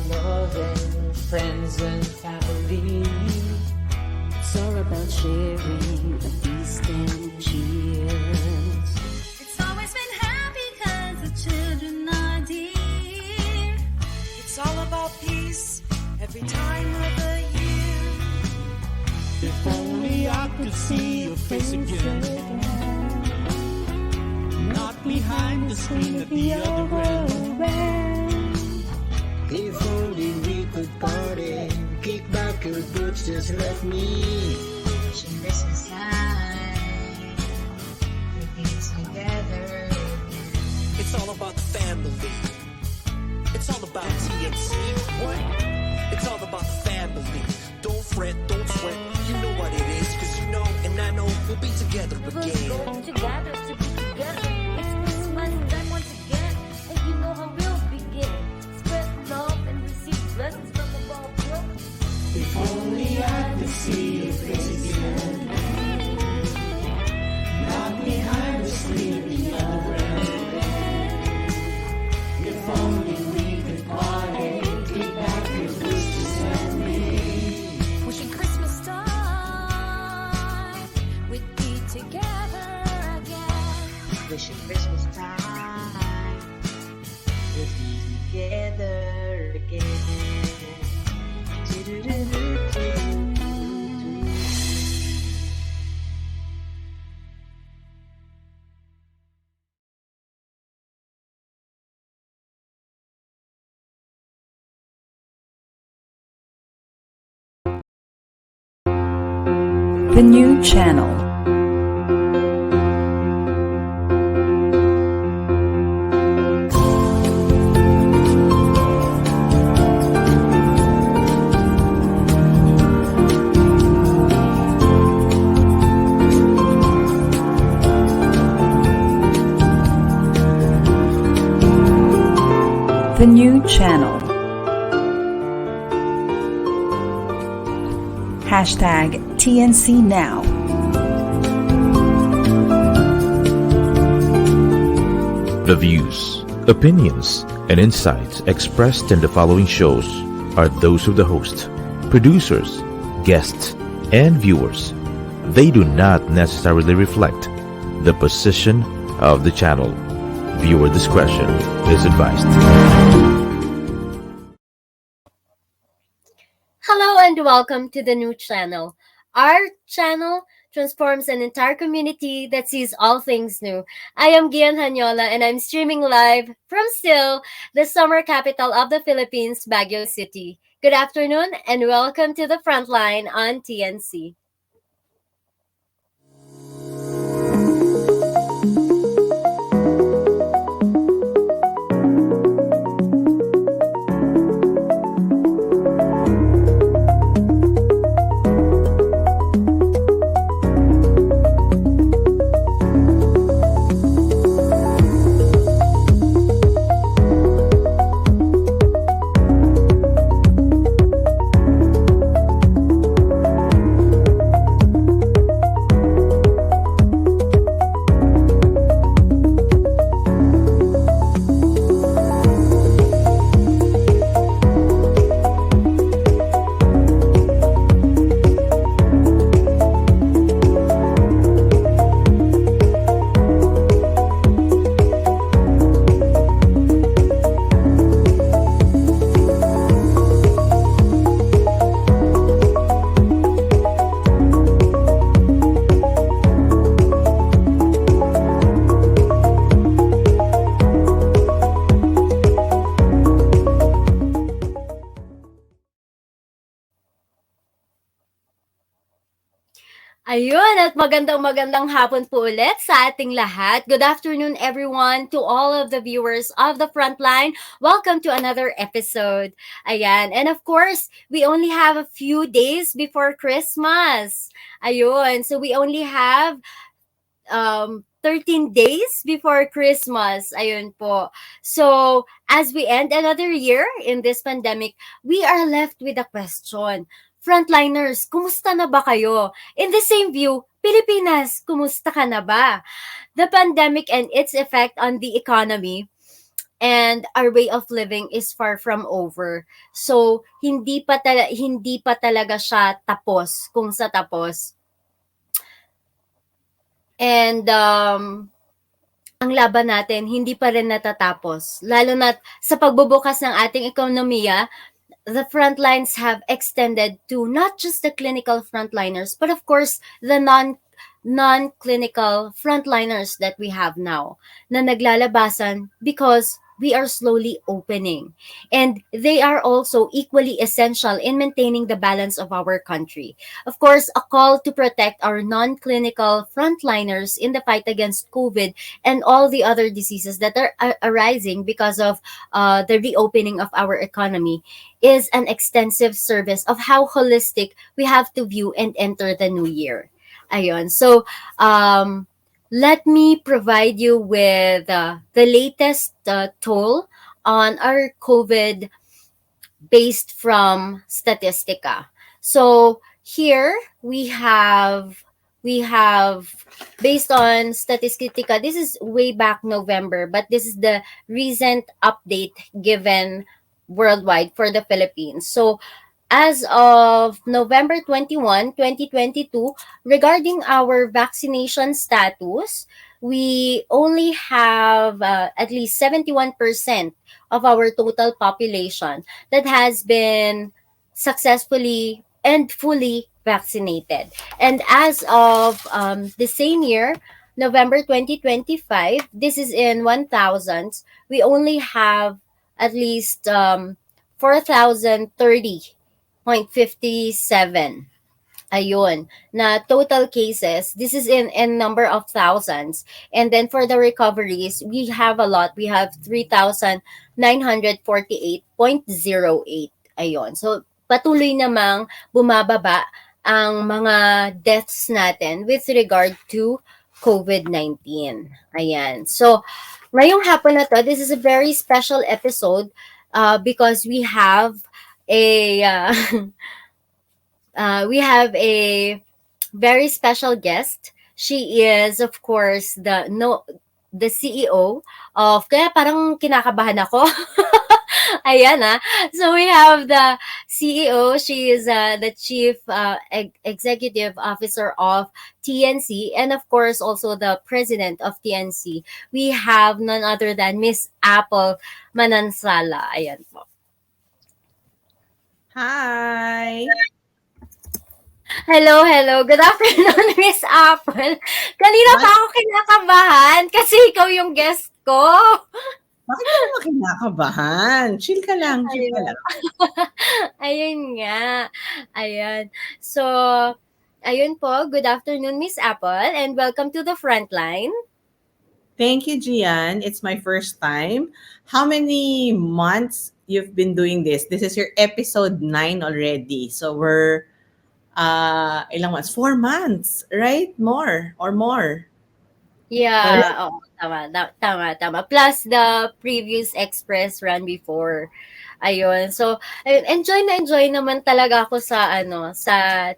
love and friends and family. It's all about sharing a feast and cheers. It's always been happy cause the children are dear. It's all about peace every time of the year. If only I could see your face again, not behind the screen at the other end. If only we could party, kick back your boots, just let me. Wishing Christmas time we'd be together again. It's all about the family. It's all about TNC. What? It's all about the family. Don't fret, don't sweat. You know what it is, cause you know and I know we'll be together We're again. going together to be together. It's Christmas time once again, and you know how we'll begin. Spread love and receive blessings from above. If only I could see your face again, not behind the screen at the other end. If only we could party, kick back your boots, just let me. Wishing Christmas time we'd be together again. Wishing Christmas time we'll be together again. The new channel. The new channel. Hashtag TNC Now. The views, opinions, and insights expressed in the following shows are those of the host, producers, guests, and viewers. They do not necessarily reflect the position of the channel. Viewer discretion is advised. Hello and welcome to the new channel. Our channel transforms an entire community that sees all things new. I am Gianne Janiola and I'm streaming live from still the summer capital of the Philippines, Baguio City. Good afternoon and welcome to the Frontline on TNC. Ayun, at magandang hapon po ulit sa ating lahat. Good afternoon everyone to all of the viewers of the Frontline. Welcome to another episode. Ayan, and of course, we only have a few days before Christmas. Ayun, so we only have 13 days before Christmas. Ayun po. So, as we end another year in this pandemic, we are left with a question. Frontliners, kumusta na ba kayo? In the same view, Pilipinas, kumusta ka na ba? The pandemic and its effect on the economy and our way of living is far from over. So hindi pa talaga siya tapos kung sa tapos. And ang laban natin hindi pa rin natatapos. Lalo na sa pagbubukas ng ating ekonomiya, the frontlines have extended to not just the clinical frontliners, but of course the non-clinical frontliners that we have now na naglalabasan because we are slowly opening. And they are also equally essential in maintaining the balance of our country. Of course, a call to protect our non-clinical frontliners in the fight against COVID and all the other diseases that are arising because of the reopening of our economy is an extensive service of how holistic we have to view and enter the new year. Ayun. So, let me provide you with the latest toll on our COVID based from Statistica. So here we have based on Statistica. This is way back November, but this is the recent update given worldwide for the Philippines. So as of November 21, 2022, regarding our vaccination status, we only have at least 71% of our total population that has been successfully and fully vaccinated. And as of the same year, November 2025, this is in 1,000s, we only have at least 4,030.57. Ayun, na total cases. This is in number of thousands. And then for the recoveries, we have a lot. We have 3,948.08. Ayun. So, patuloy namang bumababa ang mga deaths natin with regard to COVID-19. Ayan. So, ngayong hapon na to, this is a very special episode because we have a we have a very special guest. She is, of course, the CEO of, kaya parang kinakabahan ako. Ayan ah. So we have the CEO. She is the Chief Executive Officer of TNC, and of course also the President of TNC. We have none other than Miss Apple Manansala. Ayan po. Hi! Hello, hello. Good afternoon, Miss Apple. Kanina pa ako kinakabahan kasi ikaw yung guest ko. Bakit ka naman kinakabahan? Chill ka lang, chill ka lang. Ayun nga. Ayan. So, ayun po. Good afternoon, Miss Apple, and welcome to the Frontline. Thank you, Gianne. It's my first time. How many months you've been doing this? This is your episode 9 already. So we're, ilang months? 4 months, right? More or more. Yeah, oo, tama. Plus the previous express run before. Ayun. So, ayun, enjoy naman talaga ako sa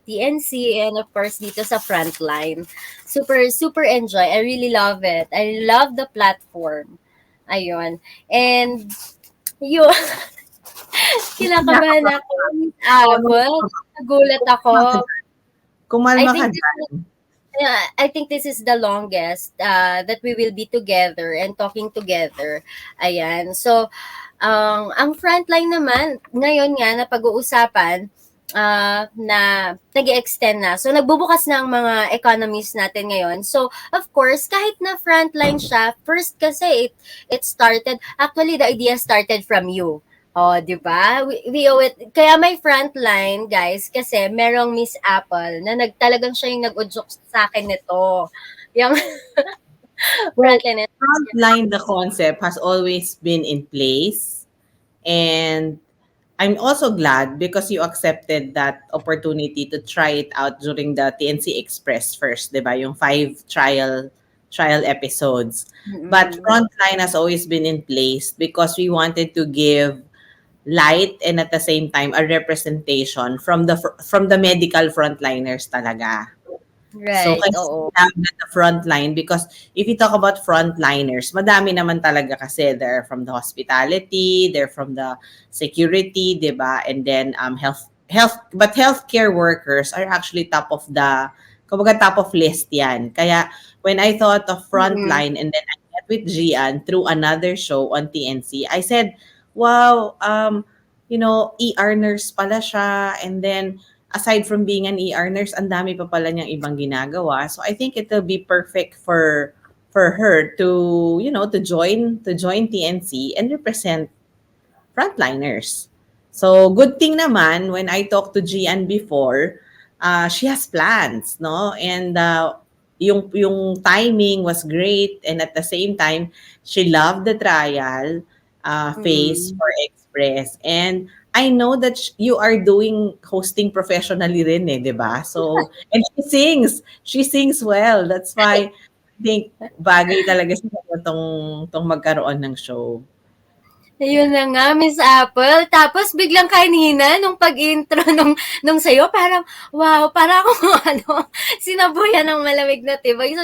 TNC and of course dito sa Frontline. Super enjoy. I really love it. I love the platform. Ayun. And yun, kinakabahan ako. Nagulat ako. Kumalma I ka think dyan. Yeah, I think this is the longest that we will be together and talking together. Ayan. So, ang Frontline naman, ngayon nga na pag-uusapan na nag-extend na. So, nagbubukas na ang mga economies natin ngayon. So, of course, kahit na Frontline siya, first kasi it started, actually the idea started from you. Oh, 'di ba? We owe it. Kaya may Frontline, guys, kasi merong Miss Apple na talagang siya yung nag-udyok sa akin nito. Yung Frontline. Frontline, the concept has always been in place. And I'm also glad because you accepted that opportunity to try it out during the TNC Express first, 'di ba? Yung 5 trial episodes. But Frontline has always been in place because we wanted to give light and at the same time a representation from the medical frontliners talaga. So, Right. kasi Oo. sinabi na the frontline because if you talk about frontliners, madami naman talaga kasi they're from the hospitality, they're from the security, 'di ba? And then but healthcare workers are actually top of the kumbaga top of list 'yan. Kaya when I thought of Mm-mm. frontline and then I met with Gianne through another show on TNC, I said, "Wow, ER nurse pala siya." And then aside from being an ER nurse, ang dami pa pala niyang ibang ginagawa. So I think it will be perfect for her to, to join TNC and represent frontliners. So good thing naman when I talked to Gianne before, she has plans, no? And yung timing was great, and at the same time she loved the trial phase Mm-mm. for Express. And I know that you are doing hosting professionally rin eh, 'di ba? So, and she sings well. That's why I think bagay talaga sa tong magkaroon ng show. Ayun na nga, Miss Apple. Tapos biglang kanina, nung pag-intro nung sa'yo, parang, wow, para akong sinabuyan ng malamig na tibay. So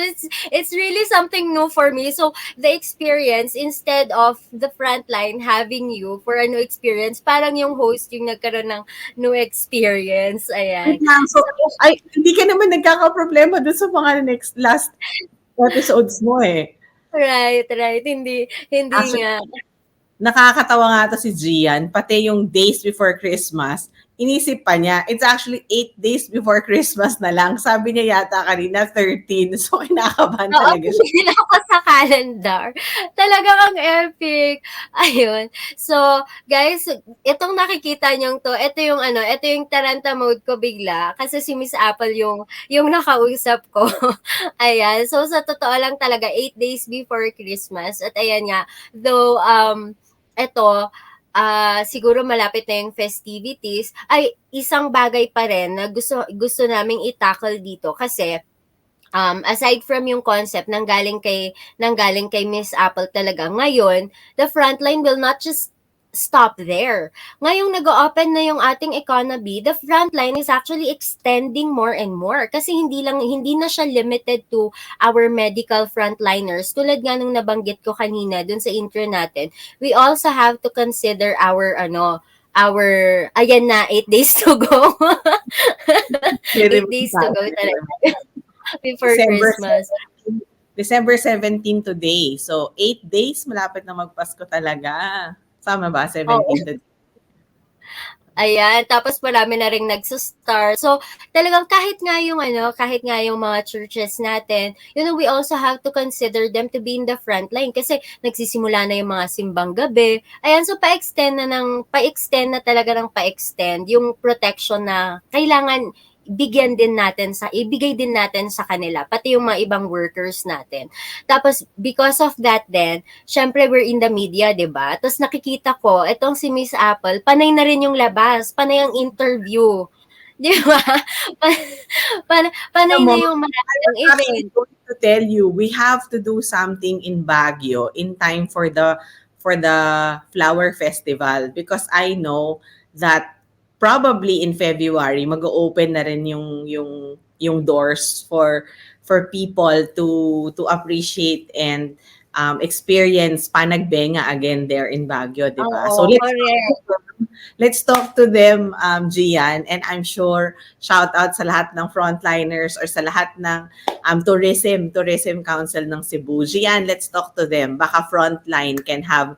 it's really something new for me. So the experience, instead of the frontline having you for a new experience, parang yung host yung nagkaroon ng new experience. Wait Ayan. lang. So, ay, hindi ka naman nagkakaproblema dun sa mga last episodes mo eh. Right, right. Hindi Actually, nga. nakakatawa nga 'to si Gian, pati yung days before Christmas, inisip pa niya, it's actually 8 days before Christmas na lang. Sabi niya yata kanina 13. So, kinakabahan Oo, talaga siya. tumingin ako sa calendar. Talagang ang epic. Ayun. So, guys, itong nakikita niyong to, ito yung taranta mode ko bigla kasi si Miss Apple yung nakausap ko. Ayan. So, sa totoo lang talaga 8 days before Christmas. At ayan nga, though ito siguro malapit na yung festivities, ay isang bagay pa rin na gusto naming i-tackle dito kasi aside from yung concept nang galing kay Miss Apple talaga ngayon, the frontline will not just stop there. Ngayong nag-open na yung ating economy, the frontline is actually extending more and more kasi hindi na siya limited to our medical frontliners. Tulad nga nung nabanggit ko kanina dun sa intro natin, we also have to consider our ayan na 8 days to go. Clear 8 days to go talaga before December Christmas. 17, December 17 today. So, 8 days, malapit na magpasko talaga. Tama ba? Oo. 17 today. Ayan, tapos marami na ring nagso-start. So, talagang kahit nga yung mga churches natin, we also have to consider them to be in the front line kasi nagsisimula na yung mga simbang gabi. Ayan, so pa-extend na talaga ng pa-extend yung protection na kailangan ibigay din natin sa kanila, pati yung mga ibang workers natin. Tapos, because of that then, syempre we're in the media, di ba? Tapos nakikita ko, itong si Miss Apple, panay na rin yung labas, panay ang interview. Di ba? Panay Alam mo, na yung maraming actually event. going to tell you, we have to do something in Baguio in time for the flower festival because I know that probably in February mag-open na rin yung doors for people to appreciate and experience panagbenga again there in Baguio, 'di ba? So Oo, correct. let's talk to them, Gian, and I'm sure shout out sa lahat ng frontliners or sa lahat ng tourism council ng Cebu. Gian, let's talk to them. Baka Frontline can have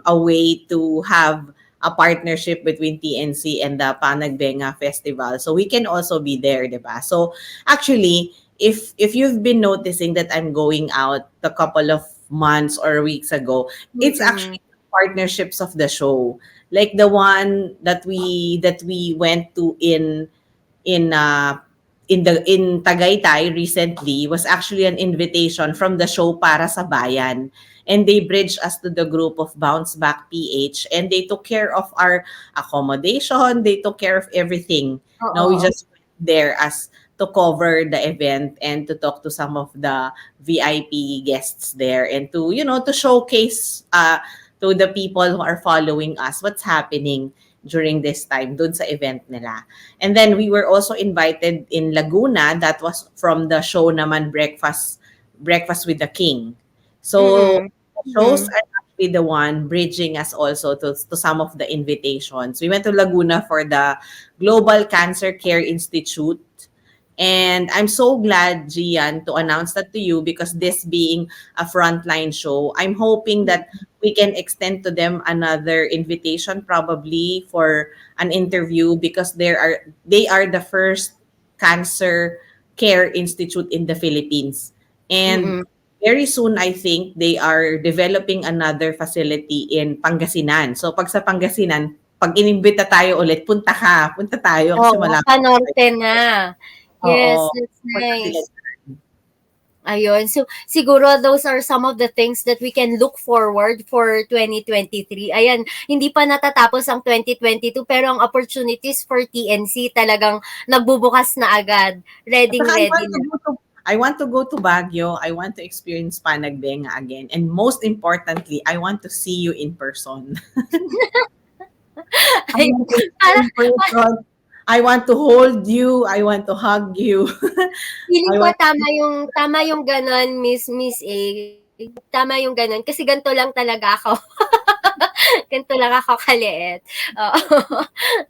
a way to have a partnership between TNC and the Panagbenga Festival. So we can also be there, di ba? So actually, if you've been noticing that I'm going out a couple of months or weeks ago, it's actually partnerships of the show. Like the one that we went to in Tagaytay recently was actually an invitation from the show Para sa Bayan. And they bridged us to the group of Bounce Back PH, and they took care of our accommodation, they took care of everything. Now we Oo. just went there as to cover the event and to talk to some of the VIP guests there and to showcase to the people who are following us what's happening during this time dun sa event nila. And then we were also invited in Laguna. That was from the show naman Breakfast with the King. So Mm-mm. shows Mm-mm. are actually the one bridging us also to some of the invitations. We went to Laguna for the Global Cancer Care Institute. And I'm so glad, Gian, to announce that to you because this being a frontline show, I'm hoping that we can extend to them another invitation probably for an interview because they are the first cancer care institute in the Philippines. And Mm-mm. very soon, I think they are developing another facility in Pangasinan. So pag sa Pangasinan, pag inimbita tayo ulit, punta tayo kasi Oo, malapit panorte na. oo, Yes, that's punta sila. nice. Ayun. So, siguro those are some of the things that we can look forward for 2023. Ayan, hindi pa natatapos ang 2022 pero ang opportunities for TNC talagang nagbubukas na agad. At saka Ready na. I want to go to Baguio. I want to experience Panagbenga again. And most importantly, I want to see you in person. I Ay, want to see you para, in person. I want to hold you. I want to hug you. feeling I ko want tama yung ganon, Miss A. Tama yung ganon. Kasi ganito lang talaga ako. Ganito lang ako kaliit. Oo.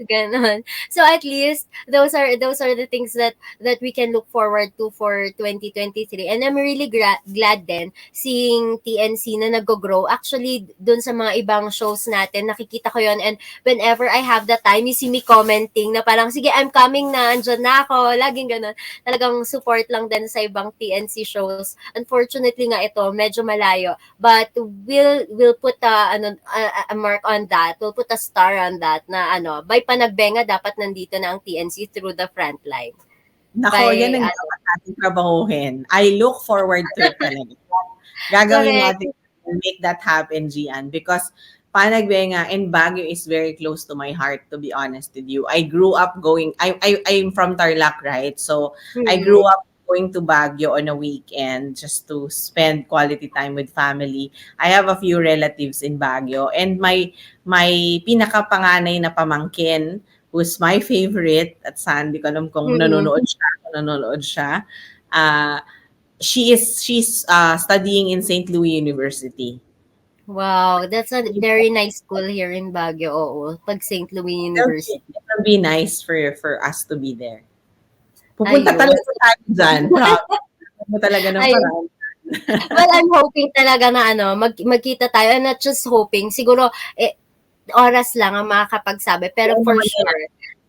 Ganon. So at least those are the things that we can look forward to for 2023. And I'm really glad din seeing TNC na nag-grow. Actually, dun sa mga ibang shows natin, nakikita ko yon. And whenever I have the time, you see me commenting na parang, sige, I'm coming na, andyan na ako. Laging ganon. Talagang support lang din sa ibang TNC shows. Unfortunately nga ito, medyo malayo. But we'll put a mark on that. We'll put a star on that na by Panagbenga dapat nandito na ang TNC through the frontline. Nako, yan ang dapat natin trabahuhin. I look forward to it talaga. Gagawin Correct. natin make that happen, Gian, because Panagbenga and Baguio is very close to my heart, to be honest with you. I grew up I'm from Tarlac, right? So I grew up going to Baguio on a weekend just to spend quality time with family. I have a few relatives in Baguio and my pinakapanganay na pamangkin who's my favorite at saan, di ko alam kung nanonood siya. She's studying in St. Louis University. Wow, that's a very nice school here in Baguio. Oo, pag St. Louis University. It'll be nice for us to be there. Pupunta Ayun. talaga tayo dyan. Pupunta talaga ng Ayun. paraan. Well, I'm hoping talaga na magkita tayo. I'm not just hoping. Siguro, oras lang ang makakapagsabi. Pero for sure,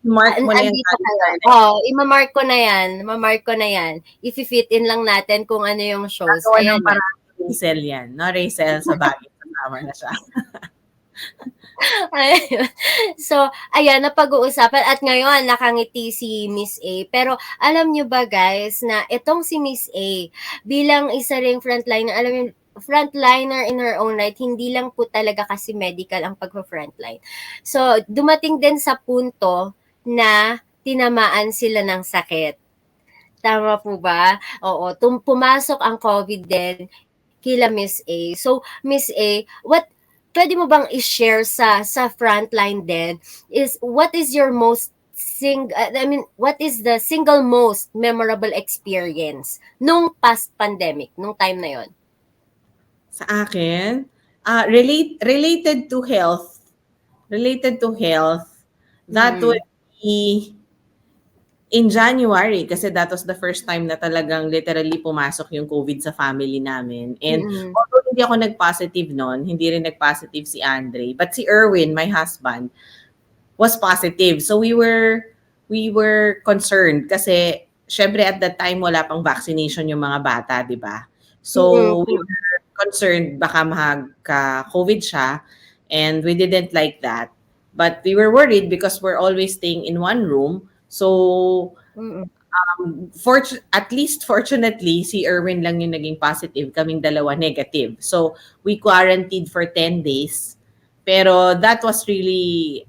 Mark mo na yan. andito kayo. Imamark ko na yan. Mamark ko na yan. If-fit in lang natin kung ano yung shows. Gagawa Ayan ng na. paraan Rachel yan. No, Rachel sa Baguio. Kasama na siya. Ayun. So, ayan, napag-uusapan. At ngayon, nakangiti si Miss A. Pero, alam nyo ba guys, na itong si Miss A, bilang isa ring frontliner, alam nyo, frontliner in her own right, hindi lang po talaga kasi medical ang pagpa-frontline. So, dumating din sa punto na tinamaan sila ng sakit. Tama po ba? Oo, pumasok ang COVID din kila Miss A. So, Miss A, pwede mo bang i-share sa frontline din what is your what is the single most memorable experience nung past pandemic, nung time na yon? Sa akin, related to health, that would be in January kasi that was the first time na talagang literally pumasok yung COVID sa family namin. And although hindi ako nag-positive noon, hindi rin nag-positive si Andre, but si Erwin, my husband, was positive. So we were concerned kasi syempre at that time wala pang vaccination yung mga bata, di ba? So we were concerned baka magka-COVID siya and we didn't like that. But we were worried because we're always staying in one room. So, at least fortunately, si Erwin lang yung naging positive, kaming dalawa negative. So, we quarantined for 10 days. Pero that was really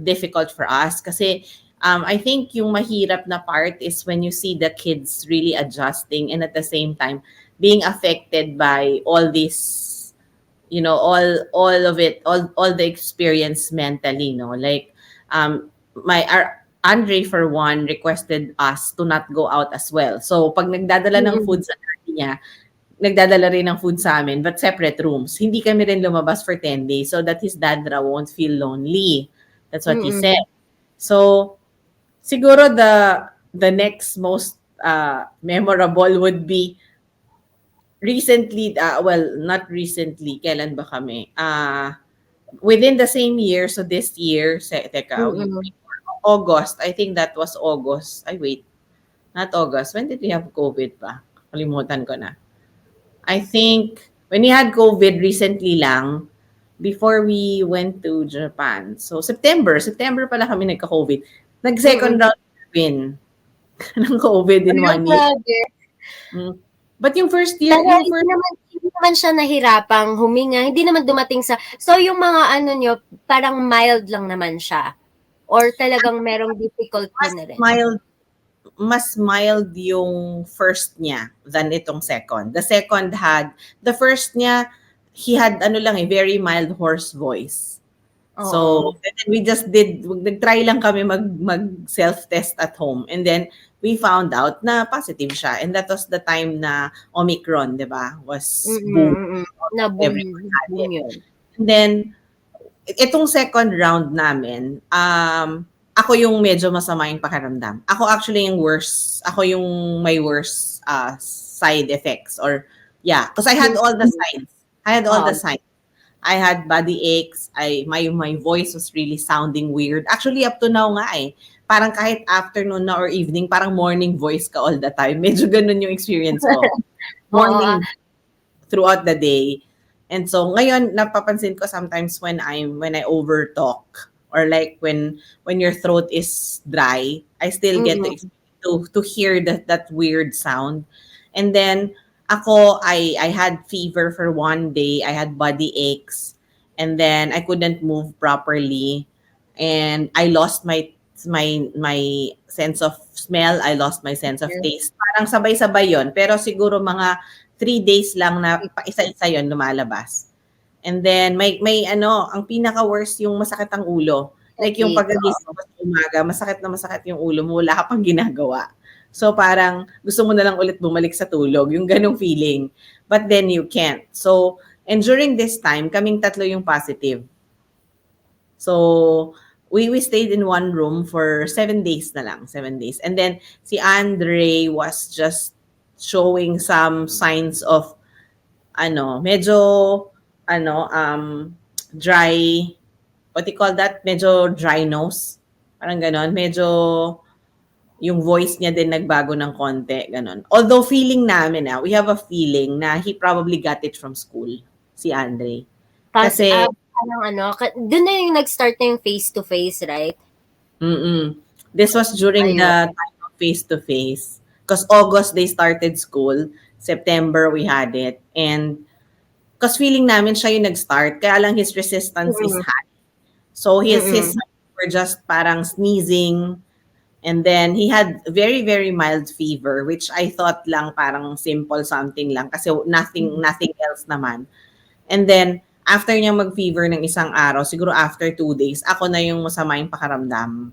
difficult for us kasi I think yung mahirap na part is when you see the kids really adjusting and at the same time being affected by all this, all of it, all the experience mentally, no? Like, Andre for one requested us to not go out as well. So pag nagdadala ng food sa daddy niya, nagdadala rin ng food sa amin, but separate rooms. Hindi kami rin lumabas for 10 days so that his dad raw won't feel lonely. That's what he said. So, siguro the next most memorable would be recently, well, not recently, kailan ba kami? Within the same year, so this year, August, I think that was August. Ay, wait. Not August. When did we have COVID pa? Kalimutan ko na. I think when we had COVID recently lang, before we went to Japan. So, September pala kami nagka-COVID. Nag-second round win ng COVID in 1 year. But yung first year, Pero hindi naman siya nahirapang huminga. Hindi naman dumating sa... So, yung mga ano nyo, parang mild lang naman siya. Or talagang merong difficulty na rin? Mas mild yung first niya than itong second. The first niya, he had very mild hoarse voice. So, and then we just nag-try lang kami mag self-test at home. And then, we found out na positive siya. And that was the time na Omicron, di ba? Was boom. Na-boom yun. And then, itong second round namin, ako yung medyo masama yung pakiramdam. Ako actually yung worst. Ako yung may worst side effects. Or, yeah. Because I had all the signs. I had body aches. My voice was really sounding weird. Actually, up to now nga eh. Parang kahit afternoon na or evening, parang morning voice ka all the time. Medyo ganun yung experience ko. Morning throughout the day. And so ngayon napapansin ko sometimes when I overtalk or like when your throat is dry, I still get to hear that weird sound. And then I had fever for 1 day. I had body aches, and then I couldn't move properly, and I lost my sense of smell. I lost my sense of taste. Parang sabay-sabay yon. Pero siguro mga 3 days lang na isa-isa yon lumalabas. And then may ang pinaka-worst yung masakit ang ulo. Like yung pagkagising mo sa umaga, masakit yung ulo mo, wala ka pang ginagawa. So parang gusto mo na lang ulit bumalik sa tulog, yung ganong feeling. But then you can't. So, and during this time, kaming tatlo yung positive. So, we stayed in one room for 7 days na lang, 7 days. And then si Andre was just showing some signs of medyo dry, what do you call that? Medyo dry nose. Parang ganon. Medyo yung voice niya din nagbago ng konti, ganon. Although feeling namin we have a feeling na he probably got it from school, si Andre. Kasi doon na yung nag-start na yung face-to-face, right? This was during the time of face-to-face. Because August, they started school. September, we had it. And because feeling namin siya yung nag-start, kaya lang his resistance is high. So his were just parang sneezing. And then he had very, very mild fever, which I thought lang parang simple something lang kasi nothing else naman. And then, after niya mag-fever ng isang araw, siguro after 2 days, ako na yung masama yung pakaramdam.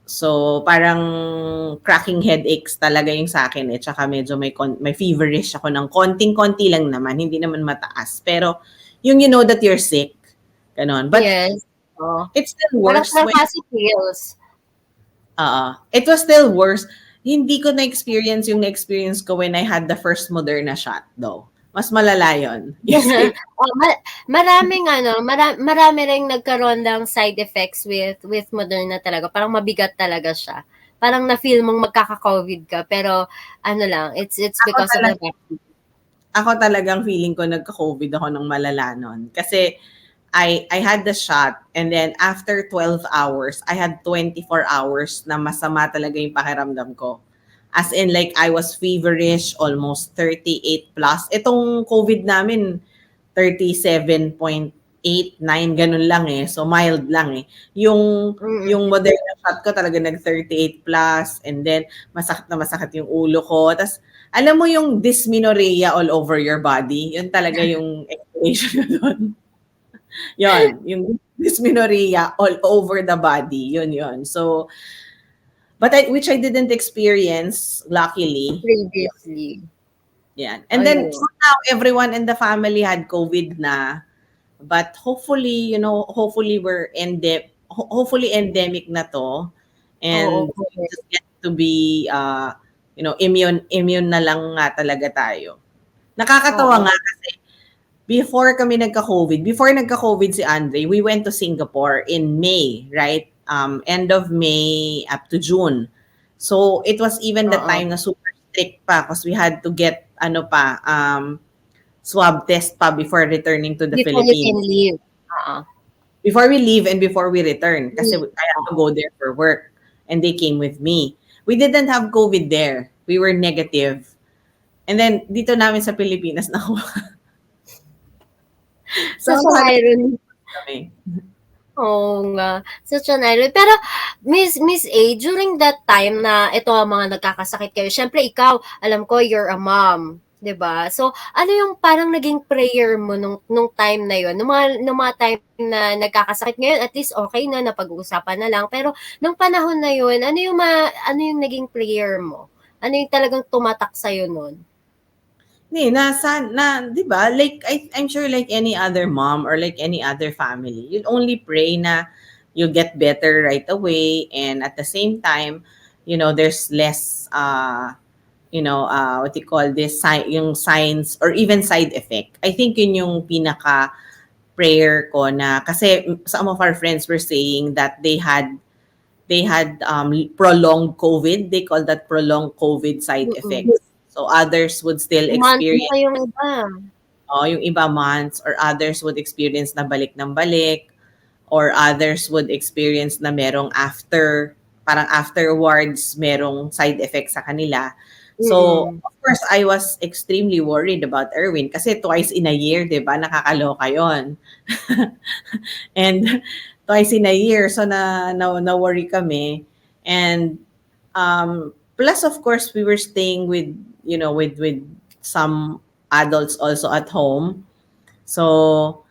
So, parang cracking headaches talaga yung sa akin eh. Tsaka medyo may feverish ako ng konting-konti lang naman. Hindi naman mataas. Pero, yung you know that you're sick. Ganon. But, yes. It's still worse. Parang feels. It was still worse. Hindi ko na-experience yung na-experience ko when I had the first Moderna shot though. Mas malala yun. Marami ring nagkaroon ng side effects with Moderna talaga. Parang mabigat talaga siya. Parang na-feel mong magkaka-COVID ka. Pero it's because of the vaccine. Ako talagang feeling ko nagka-COVID ako ng malala nun. Kasi I had the shot and then after 12 hours, I had 24 hours na masama talaga yung pakiramdam ko. As in like I was feverish, almost 38 plus. Itong COVID namin, 37.89, ganun lang eh. So mild lang eh. Yung Moderna shot ko talaga nag-38 plus and then masakit yung ulo ko. Tapos alam mo yung dysmenorrhea all over your body, yun talaga yung explanation ko doon. Yun, yung dysmenorrhea all over the body. Yun. So, but which I didn't experience, luckily. Previously. Yeah. And then, Ayun. so now, everyone in the family had COVID na. But hopefully, hopefully hopefully endemic na to. Oo, And we correct. just get to be, immune na lang nga talaga tayo. Nakakatawa Oo. nga kasi before nagka-COVID si Andre, we went to Singapore in May, right? End of May up to June. So it was even the Oo. time na super strict pa because we had to get swab test pa before returning to the Before you can Philippines. leave. Oo. Before we leave and before we return kasi Leave. I had to Oo. go there for work and they came with me. We didn't have COVID there. We were negative. And then dito namin sa Pilipinas nakuha. So Such an irony. kami. Oo nga, such an irony. Pero Miss A, during that time na ito ang mga nagkakasakit kayo, syempre ikaw, alam ko you're a mom, 'di ba? So, ano yung parang naging prayer mo nung time na 'yon? Nung mga time na nagkakasakit ngayon, at least okay na napag-uusapan na lang. Pero nung panahon na 'yon, ano yung naging prayer mo? Ano yung talagang tumatak sa noon? Di ba? Like, I'm sure like any other mom or like any other family, you'd only pray na you'll get better right away. And at the same time, there's less, what you call this, yung signs or even side effect. I think yun yung pinaka prayer ko na, kasi some of our friends were saying that they had prolonged COVID. They call that prolonged COVID side Mm. effects. So others would still Umantong experience, pa yung iba. yung iba months, or others would experience na balik ng balik, or others would experience na merong parang afterwards, merong side effects sa kanila. So, Mm. of course, I was extremely worried about Erwin kasi twice in a year, di ba? Nakakaloka yon. And twice in a year, so na-worry kami. And plus, of course, we were staying with some adults also at home. So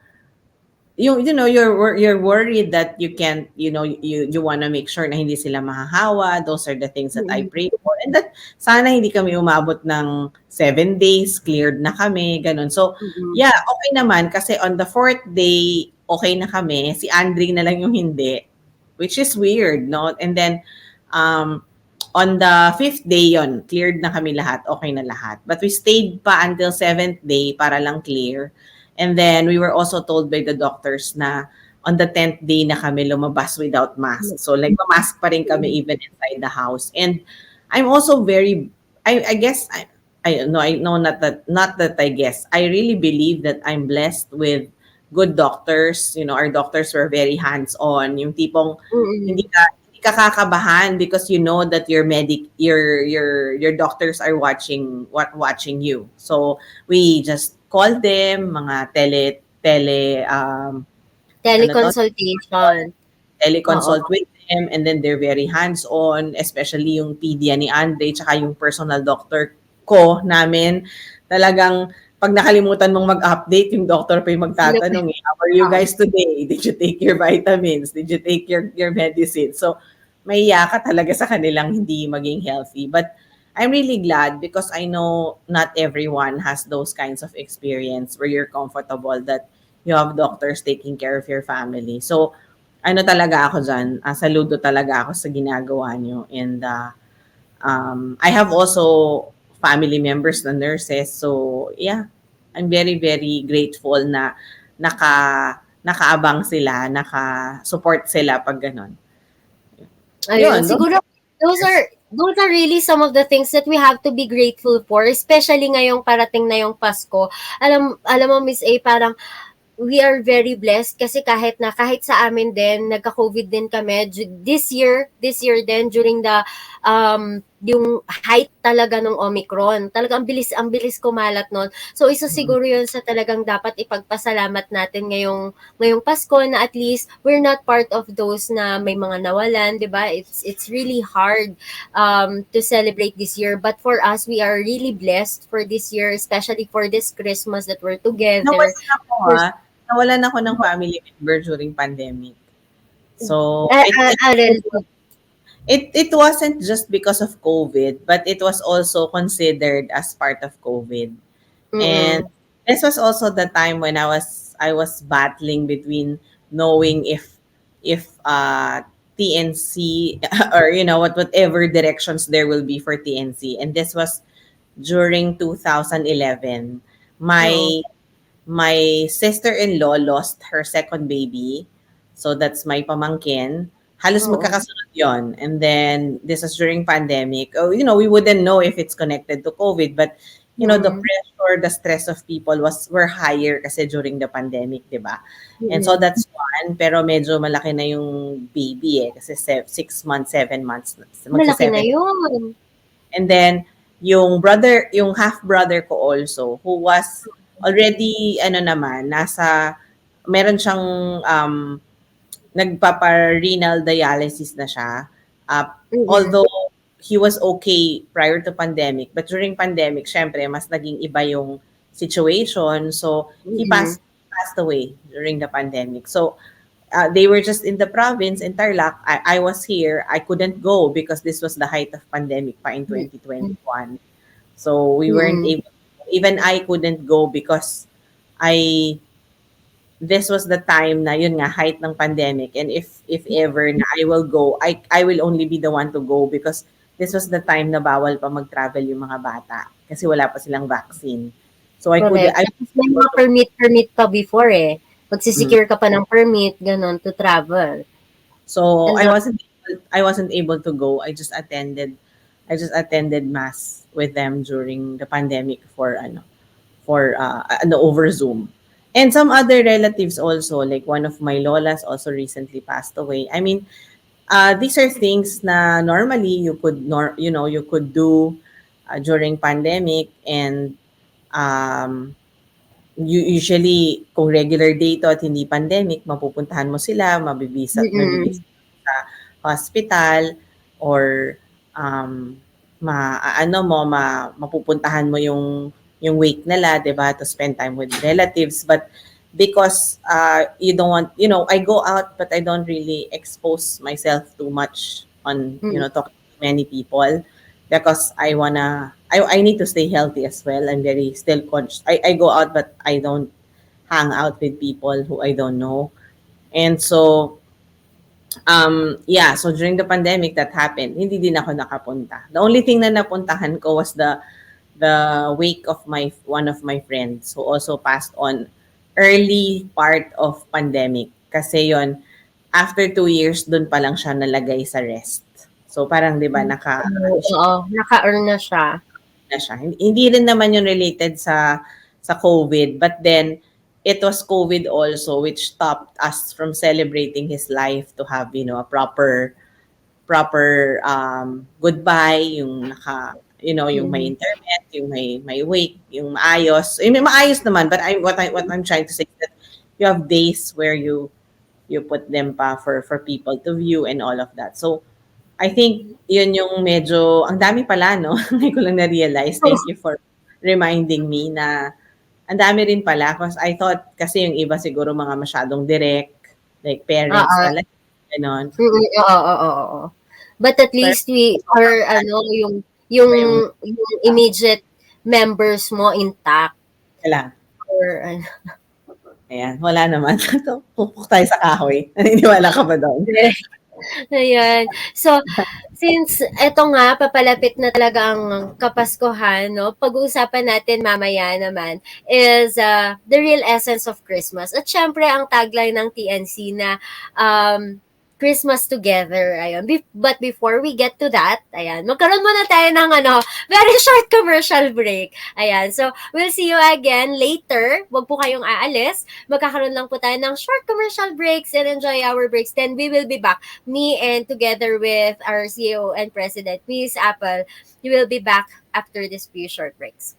you're worried that you can't, you want to make sure na hindi sila mahahawa. Those are the things that I Mm. pray for, and that sana hindi kami umabot ng 7 days, cleared na kami, ganun. So Mm. yeah, okay naman kasi on the fourth day okay na kami. Si Andre na lang yung hindi, which is weird, no? And then on the fifth day yon, cleared na kami lahat, okay na lahat, but we stayed pa until seventh day para lang clear. And then we were also told by the doctors na on the 10th day na kami lumabas without mask. So like mask pa rin kami even inside the house. And I'm also I guess I know not that I guess. I really believe that I'm blessed with good doctors. Our doctors were very hands-on. Yung tipong Mm. hindi ka kakabahan because you know that your doctors are watching you. So we just call them, mga ano to, Teleconsultation. Oo. teleconsult with them, and then they're very hands-on, especially yung pedia ni Andre, tsaka yung personal doctor ko namin. Talagang pag nakalimutan mong mag-update, yung doctor pa yung magtatanong, how are you guys today? Did you take your vitamins? Did you take your medicine? So, maiya ka talaga sa kanilang hindi maging healthy. But I'm really glad because I know not everyone has those kinds of experience where you're comfortable that you have doctors taking care of your family. So, ano talaga ako dyan, saludo talaga ako sa ginagawa nyo. And I have also family members na nurses. So, yeah, I'm very, very grateful na nakaabang sila, naka-support sila pag ganon. Ayun, Yun, siguro those are really some of the things that we have to be grateful for, especially ngayong parating na yung Pasko. Alam mo Miss A, parang we are very blessed kasi kahit sa amin din nagka-COVID din kami this year din during the yung height talaga ng Omicron. Talaga ang bilis kumalat noon. So isa siguro 'yun sa talagang dapat ipagpasalamat natin ngayong Pasko na at least we're not part of those na may mga nawalan, 'di ba? It's really hard to celebrate this year, but for us we are really blessed for this year, especially for this Christmas that we're together. Napansin ako nawalan ako ng family member during pandemic. So, it wasn't just because of COVID, but it was also considered as part of COVID. And Mm-mm. this was also the time when I was battling between knowing if TNC or whatever directions there will be for TNC. And this was during 2011. Oo. My sister-in-law lost her second baby. So that's my pamangkin. Halos Oo. magkakasunod yon. And then this was during pandemic. Oh, we wouldn't know if it's connected to COVID, but the Mm. pressure, the stress of people were higher kasi during the pandemic, 'di ba? And so Mm. that's one, pero medyo malaki na yung baby kasi 6 months, 7 months, Malaki na magsa-7. yun. And then yung half brother ko also who was already meron siyang nagpapa-renal dialysis na siya. Mm. Although he was okay prior to pandemic, but during pandemic, syempre mas naging iba yung situation. So he Mm. passed away during the pandemic. So they were just in the province in Tarlac. I was here. I couldn't go because this was the height of pandemic pa in 2021. So we weren't Mm. able. Even I couldn't go because I this was the time na yun nga height ng pandemic, and if ever na I will go, I will only be the one to go because this was the time na bawal pa mag-travel yung mga bata kasi wala pa silang vaccine. So Correct. Tapos may mga permit pa before eh. Magsisecure ka pa ng permit, ganon, to travel. So And I wasn't able to go. I just attended mass with them during the pandemic for over Zoom. And some other relatives also, like one of my lolas also recently passed away. I mean, these are things na normally you could do during pandemic, and usually kung regular day to at hindi pandemic, mapupuntahan mo sila, mm. mabibisa sa hospital, or mapupuntahan mo yung wake nila, 'di ba, to spend time with relatives. But because you don't want, I go out but I don't really expose myself too much on, Mm. talking to many people because I need to stay healthy as well. I'm very still conscious. I go out but I don't hang out with people who I don't know. And so yeah, so during the pandemic that happened, hindi din ako nakapunta. The only thing na napuntahan ko was the wake of one of my friends who also passed on early part of pandemic. Kasi yon, after 2 years, dun pa lang siya nalagay sa rest. So parang 'di ba Oo, naka-earn na siya. na siya. Hindi rin naman yun related sa COVID, but then it was COVID also which stopped us from celebrating his life to have, a proper goodbye, yung yung may internet, yung may wake, yung maayos. May maayos naman, but what I'm trying to say is that you have days where you put them pa for people to view and all of that. So I think yun yung medyo ang dami pala, no? Ngayon ko lang na-realize. Thank you for reminding me na ang dami rin pala, because I thought kasi yung iba siguro mga masyadong direct, like parents Oo. talaga, ganon. Oo. But at least yung immediate members mo intact. Wala. Or Ayan, wala naman. Pupuk tayo sa kahoy. Naniniwala ka ba doon? Ayan. So, since eto nga, papalapit na talaga ang Kapaskuhan, no? Pag-uusapan natin mamaya naman is the real essence of Christmas. At syempre, ang tagline ng TNC na Christmas together. Ayun. But before we get to that, ayan, magkaroon muna tayo ng very short commercial break. Ayan. So, we'll see you again later. Huwag po kayong aalis. Magkakaroon lang po tayo ng short commercial breaks and enjoy our breaks. Then we will be back. Me and together with our CEO and President, Miss Apple, we will be back after this few short breaks.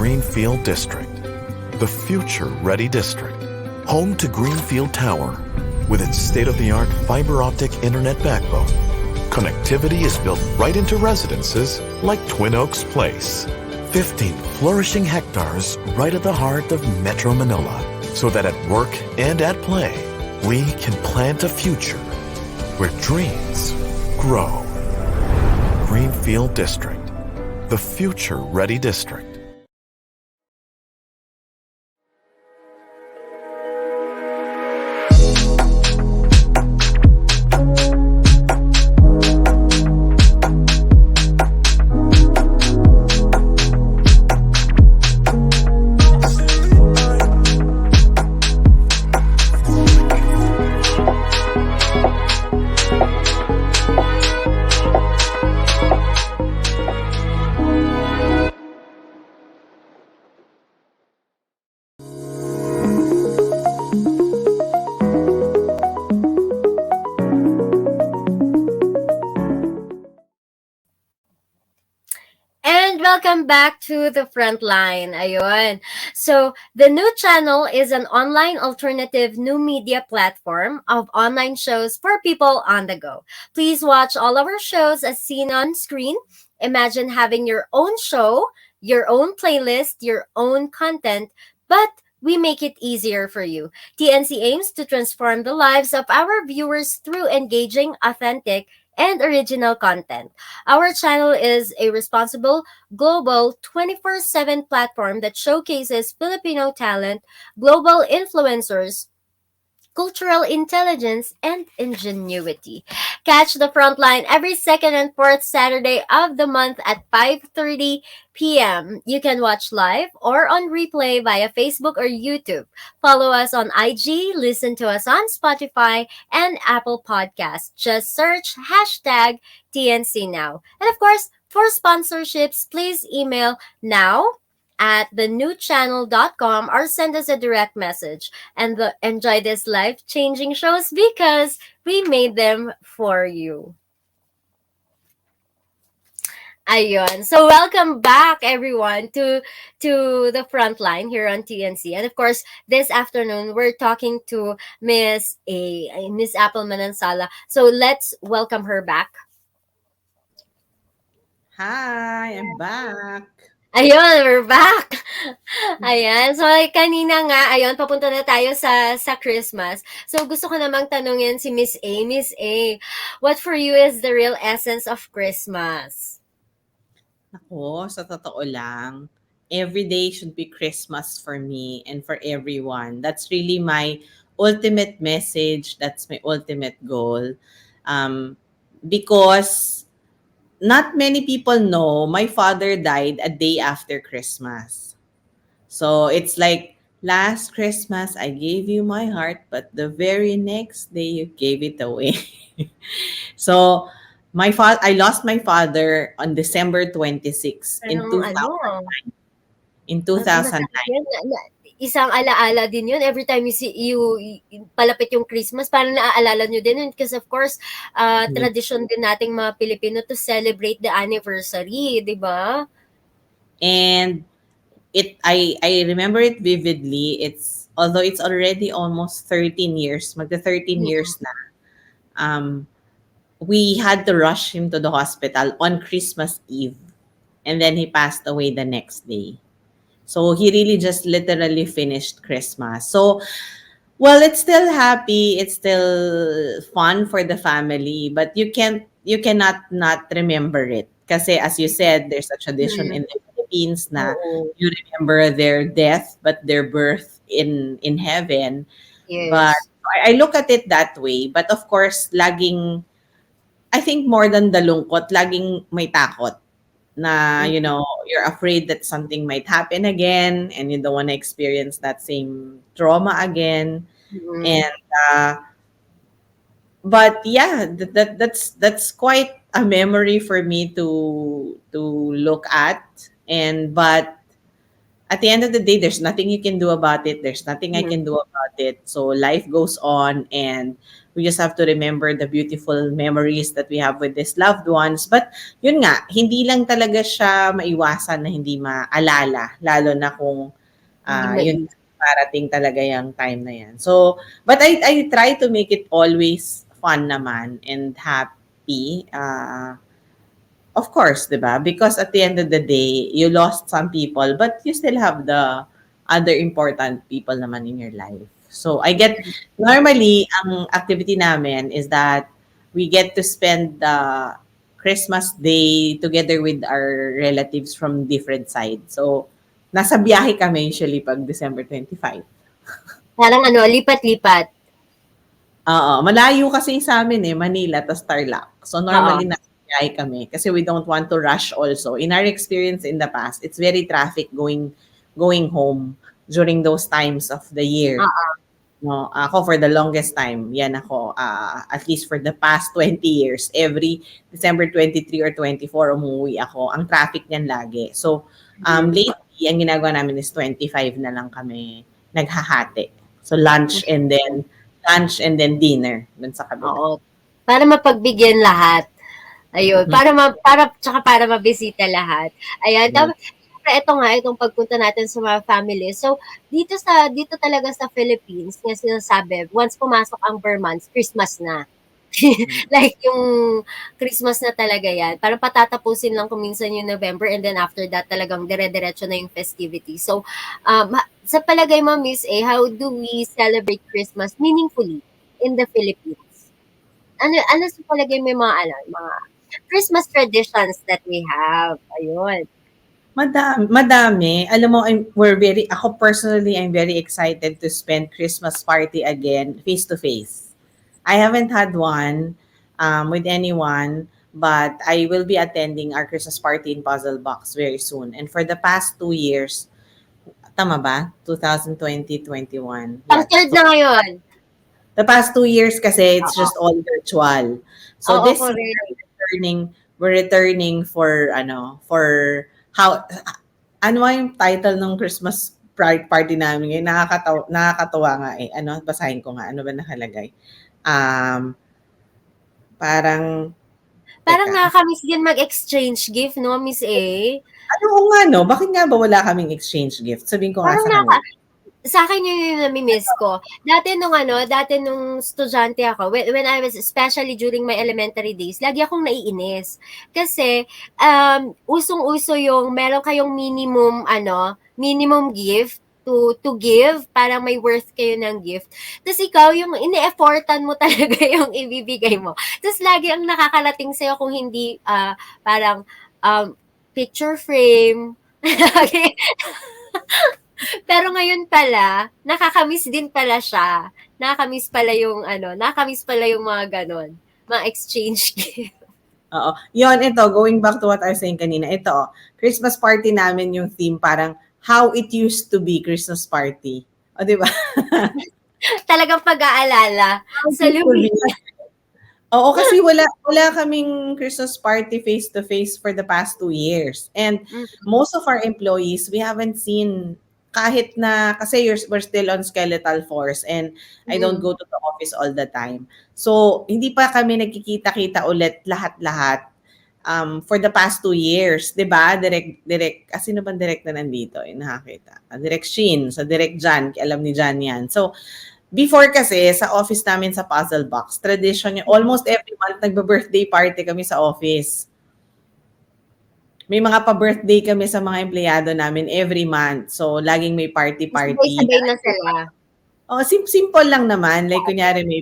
Greenfield District, the future-ready district, home to Greenfield Tower. With its state-of-the-art fiber optic internet backbone, connectivity is built right into residences like Twin Oaks Place. 15 flourishing hectares right at the heart of Metro Manila, so that at work and at play, we can plant a future where dreams grow. Greenfield District, the future-ready district. And welcome back to the Frontline. Ayun. So, the new channel is an online alternative new media platform of online shows for people on the go. Please watch all of our shows as seen on screen. Imagine having your own show, your own playlist, your own content, but we make it easier for you. TNC aims to transform the lives of our viewers through engaging, authentic, and original content. Our channel is a responsible, global 24/7 platform that showcases Filipino talent, global influencers, cultural intelligence, and ingenuity. Catch the Frontline every second and fourth Saturday of the month at 5:30 p.m. You can watch live or on replay via Facebook or YouTube. Follow us on IG, listen to us on Spotify and Apple Podcasts. Just search hashtag TNC Now. And of course, for sponsorships, please email now@thenewchannel.com or send us a direct message and enjoy these life-changing shows because we made them for you. Ayun. So welcome back everyone to the Frontline here on TNC. And of course, this afternoon we're talking to Miss Apple Manansala. So let's welcome her back. Hi, I'm back. Ayun, we're back. Ayan. So, kanina nga, ayun, papunta na tayo sa Christmas. So, gusto ko namang tanungin si Miss A. Miss A, what for you is the real essence of Christmas? Ako, sa totoo lang, every day should be Christmas for me and for everyone. That's really my ultimate message. That's my ultimate goal. Because not many people know my father died a day after Christmas. So it's like last Christmas I gave you my heart, but the very next day you gave it away. So I lost my father on December 26 in Parang 2000 in masakit 2009. yun. Isang alaala din yun. Every time palapit yung Christmas, parang naaalala nyo din yun. Because of course, tradition din nating mga Pilipino to celebrate the anniversary, di ba? And I remember it vividly. Although it's already almost 13 years, magta 13 years na. We had to rush him to the hospital on Christmas Eve, and then he passed away the next day. So he really just literally finished Christmas. So, well, it's still happy, it's still fun for the family, but you cannot not remember it. Kasi as you said, there's a tradition in the Philippines na Oo. you remember their death but their birth in heaven. But Yes. I look at it that way. But of course, I think more than the lungkot, laging may takot na, you're afraid that something might happen again and you don't want to experience that same trauma again. Mhm. And but yeah, that's quite a memory for me to look at. And but at the end of the day, there's nothing you can do about it. There's nothing I can do about it. So life goes on, and we just have to remember the beautiful memories that we have with these loved ones. But yun nga, hindi lang talaga siya maiwasan na hindi maalala, lalo na kung Hindi yun parating talaga yung time na yan. So, but I try to make it always fun naman and happy. Of course, 'di ba? Because at the end of the day, you lost some people, but you still have the other important people naman in your life. So, I get normally ang activity namin is that we get to spend the Christmas day together with our relatives from different sides. So, nasa biyahe kami usually pag December 25. Parang lipat-lipat. Oo, malayo kasi sa amin Manila to Tarlac. So normally Oo. nasa biyahe kami kasi we don't want to rush also. In our experience in the past, it's very traffic going home during those times of the year. Oo. No, ako for the longest time, yan ako, at least for the past 20 years, every December 23 or 24 umuwi ako. Ang traffic niyan lagi. So, lately, ang ginagawa namin is 25 na lang kami naghahati. So, lunch and then dinner dun sa kabila. Oo. Para mapagbigyan lahat. Ayun, para mabisita lahat. Ayan, tapos ito nga, itong pagpunta natin sa mga family. So, dito talaga sa Philippines, nga sinasabi, once pumasok ang Burr months, Christmas na. Like yung Christmas na talaga yan. Parang patatapusin lang kung minsan yung November, and then after that talagang dire-diretso na yung festivity. So, sa palagay mo, Miss A, how do we celebrate Christmas meaningfully in the Philippines? Ano sa palagay mo yung mga Christmas traditions that we have? Ayun. Madami. Alam mo, ako personally, I'm very excited to spend Christmas party again face to face. I haven't had one with anyone, but I will be attending our Christmas party in Puzzle Box very soon. And for the past 2 years, tama ba? 2020, 21. Ang third na ngayon. The past 2 years kasi it's just all virtual. So Oo, this year, we're returning for ano yung title ng Christmas party namin ngayon? Nakakatawa nga basahin ko nga. Ano ba nakalagay? Parang nakakamiss din mag-exchange gift, no, Miss A? Bakit nga ba wala kaming exchange gift? Sabihin ko nga Parang sa kanila. Sa akin yung nami-miss ko. Dati nung estudyante ako, when I was, especially during my elementary days, lagi akong naiinis. Kasi, usong-uso yung meron kayong minimum gift to give, parang may worth kayo ng gift. Tapos ikaw, yung ini-effortan mo talaga yung ibibigay mo. Tapos lagi ang nakakarating sa'yo kung hindi, parang, picture frame. Pero ngayon pala, nakakamiss din pala siya. Nakakamiss pala yung mga ganon. Mga exchange gift. Oo. Ito, going back to what I was saying kanina, ito, Christmas party namin yung theme, parang how it used to be Christmas party. O, di ba? Talagang pag-aalala. Sa Oo, kasi wala kaming Christmas party face-to-face for the past 2 years. And most of our employees, we haven't seen kahit na, kasi we're still on skeletal force and I don't go to the office all the time. So, hindi pa kami nagkikita-kita ulit lahat-lahat for the past 2 years. Diba? Direct, sino bang direct na nandito? Nakakita. Direct Sheen, so direct Gianne, alam ni Gianne yan. So, before kasi, sa office namin sa Puzzle Box, tradition niya, almost every month, nagbe-birthday party kami sa office. May mga pa-birthday kami sa mga empleyado namin every month. So, laging may party-party. Sabay na sila. Oh, simple lang naman. Like, kunyari may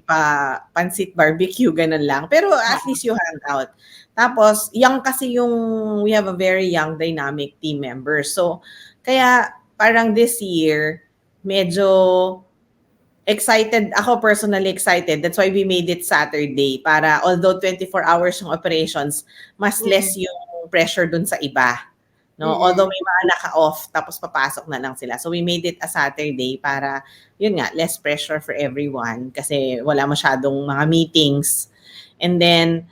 pansit barbecue, ganun lang. Pero at least you hang out. Tapos, we have a very young, dynamic team members. So, kaya parang this year, medyo excited. Ako personally excited. That's why we made it Saturday. Para although 24 hours yung operations, mas less yung pressure dun sa iba. No? Although may mga naka-off, tapos papasok na lang sila. So we made it a Saturday para, yun nga, less pressure for everyone kasi wala masyadong mga meetings. And then,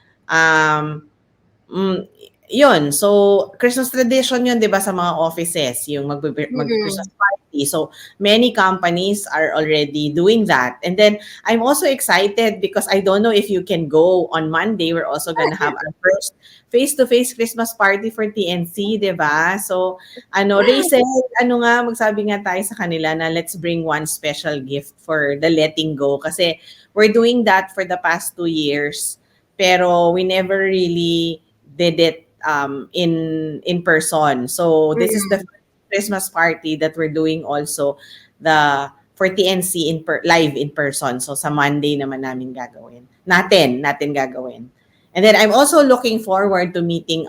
yun, so Christmas tradition yun, 'di ba, sa mga offices, yung Mm. mag-Christmas party. So many companies are already doing that. And then I'm also excited because I don't know if you can go on Monday. We're also gonna have our first face-to-face Christmas party for TNC, 'di ba? So Rachel, magsabi nga tayo sa kanila na let's bring one special gift for the letting go kasi we're doing that for the past 2 years. Pero we never really did it in person. So this is the Mm. first Christmas party that we're doing also the for TNC live in person. So sa Monday naman namin gagawin. Natin gagawin. And then I'm also looking forward to meeting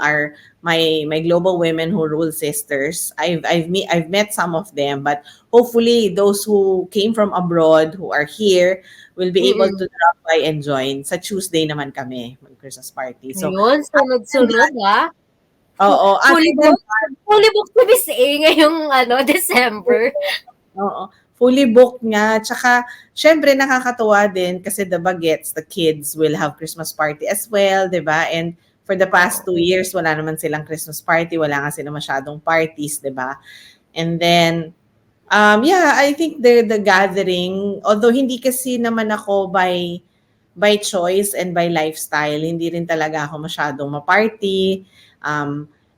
my global women who rule sisters. I've met some of them, but hopefully those who came from abroad who are here will be able to Mm. drop by and join. Sa Tuesday naman kami mag Christmas party. So Ayun, sunod-sunod, oo, Fully other than booked fully booked si Miss A ngayong December. oo, fully booked nga. Tsaka, syempre nakakatuwa din kasi the bagets, the kids will have Christmas party as well, di ba? And for the past 2 years, wala naman silang Christmas party, wala nga sila masyadong parties, di ba? And then, yeah, I think the gathering, although hindi kasi naman ako by choice and by lifestyle, hindi rin talaga ako masyadong ma-party.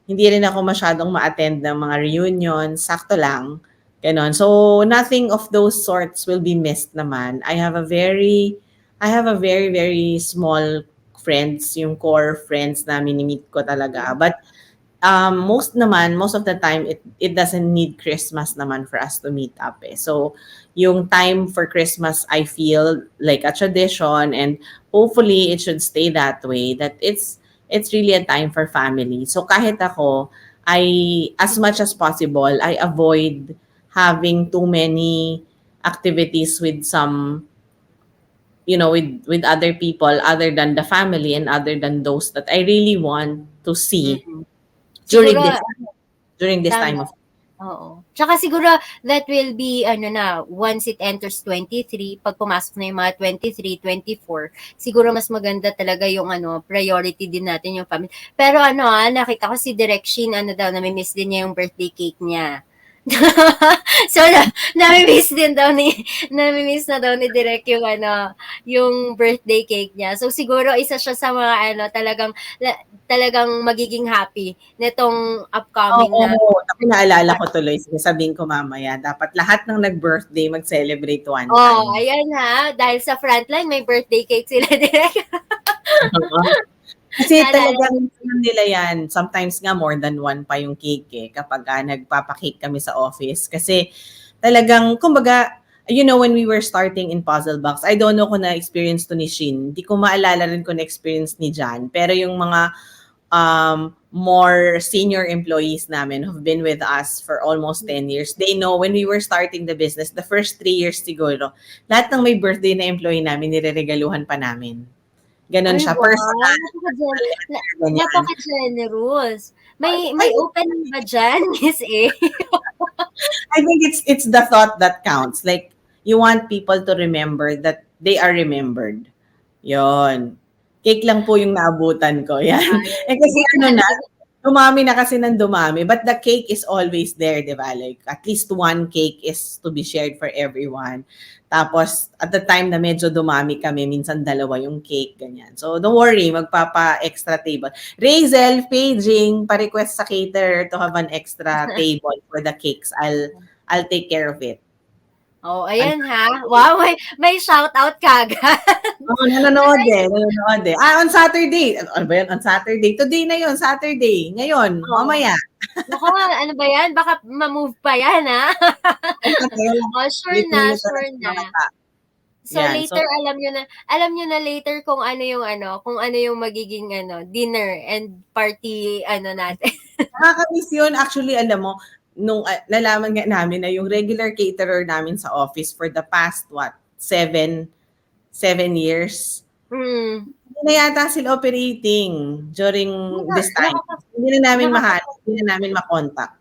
Hindi rin ako masyadong ma-attend ng mga reunions, sakto lang. Ganon. So nothing of those sorts will be missed naman. I have a very very small friends, yung core friends na mini-meet ko talaga. But most of the time it doesn't need Christmas naman for us to meet up eh. So yung time for Christmas I feel like a tradition, and hopefully it should stay that way, that it's really a time for family. So kahit ako, I as much as possible I avoid having too many activities with some with other people other than the family and other than those that I really want to see Mm. during Siguro this tama. time of. Oo. Tsaka siguro that will be once it enters 23, pag pumasok na yung mga 23, 24, siguro mas maganda talaga yung priority din natin yung family. Pero nakita ko si Direk Shin, nami-miss din niya yung birthday cake niya. So, nami-miss na daw ni Direk yung birthday cake niya. So, siguro isa siya sa mga talagang magiging happy nitong upcoming Oo, na. naku, naalala ko tuloy, sasabihin ko mamaya, dapat lahat ng nag-birthday mag-celebrate one Oh, time. ayan dahil sa Frontline may birthday cake sila Direk. Kasi Naalala talagang nila yan, sometimes nga more than one pa yung cake eh, kapag nagpapakake kami sa office. Kasi talagang, kumbaga, when we were starting in Puzzle Box, I don't know kung na-experience to ni Shin. Hindi ko maalala rin kung na-experience ni Gianne. Pero yung mga more senior employees namin who've been with us for almost 10 years, they know when we were starting the business, the first 3 years siguro, lahat ng may birthday na employee namin, nireregaluhan pa namin. Ganon Ay, siya. wow. Personal. Ganyan. Napaka-generous. May opening ba dyan, Miss A? I think it's the thought that counts. Like, you want people to remember that they are remembered. Yon. Cake lang po yung naabutan ko. Yan. Kasi dumami na kasi ng dumami. But the cake is always there, di ba? Like, at least one cake is to be shared for everyone. Tapos, at the time na medyo dumami kami, minsan dalawa yung cake, ganyan. So, don't worry, magpapa-extra table. Razel, paging, pa-request sa caterer to have an extra table for the cakes. I'll take care of it. Oh, ayan Wow, may shout out kagad. Oo, nanonood eh. On Saturday. Ano ba yun? On Saturday. Today na yun, Saturday. Ngayon, mamaya. Naku, ano ba yan? Baka ma-move pa yan, sure na. So Yan, later alam nyo na later kung ano yung magiging dinner and party natin. Nakakamiss yun. Actually, alam mo, nung nalaman nga namin na yung regular caterer namin sa office for the past, 7 years, hindi na yata sila operating during this time. Hindi na namin mahanap, hindi na namin makontak.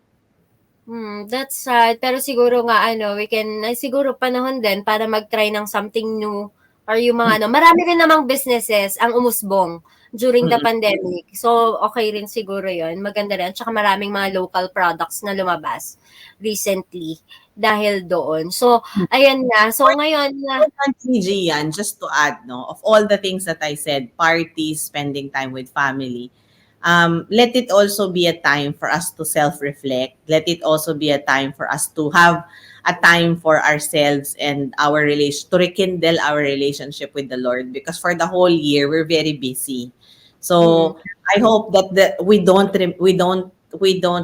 That's sad. Pero siguro nga we can siguro panahon din para mag-try ng something new or yung mga marami rin namang businesses ang umusbong during the Mm. pandemic. So, okay rin siguro yun. Maganda rin. Tsaka maraming mga local products na lumabas recently dahil doon. So, ayan nga. So, ngayon na, Importantly, Gian, just to add, no, of all the things that I said, parties, spending time with family, let it also be a time for us to self-reflect. Let it also be a time for us to have a time for ourselves and our relation to rekindle our relationship with the Lord. Because for the whole year, we're very busy. mm, So I hope that we don't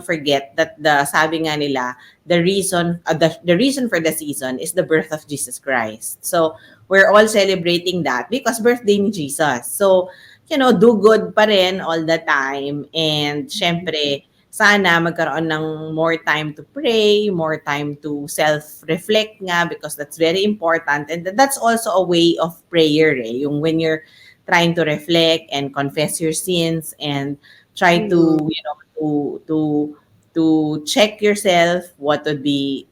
forget that the sabi nga nila, the reason for the season is the birth of Jesus Christ. So we're all celebrating that because birthday ni Jesus. So do good pa rin all the time. And syempre, sana magkaroon ng more time to pray, more time to self-reflect nga because that's very important. And that's also a way of prayer yung when you're trying to reflect and confess your sins and try to, mm, to check yourself what would be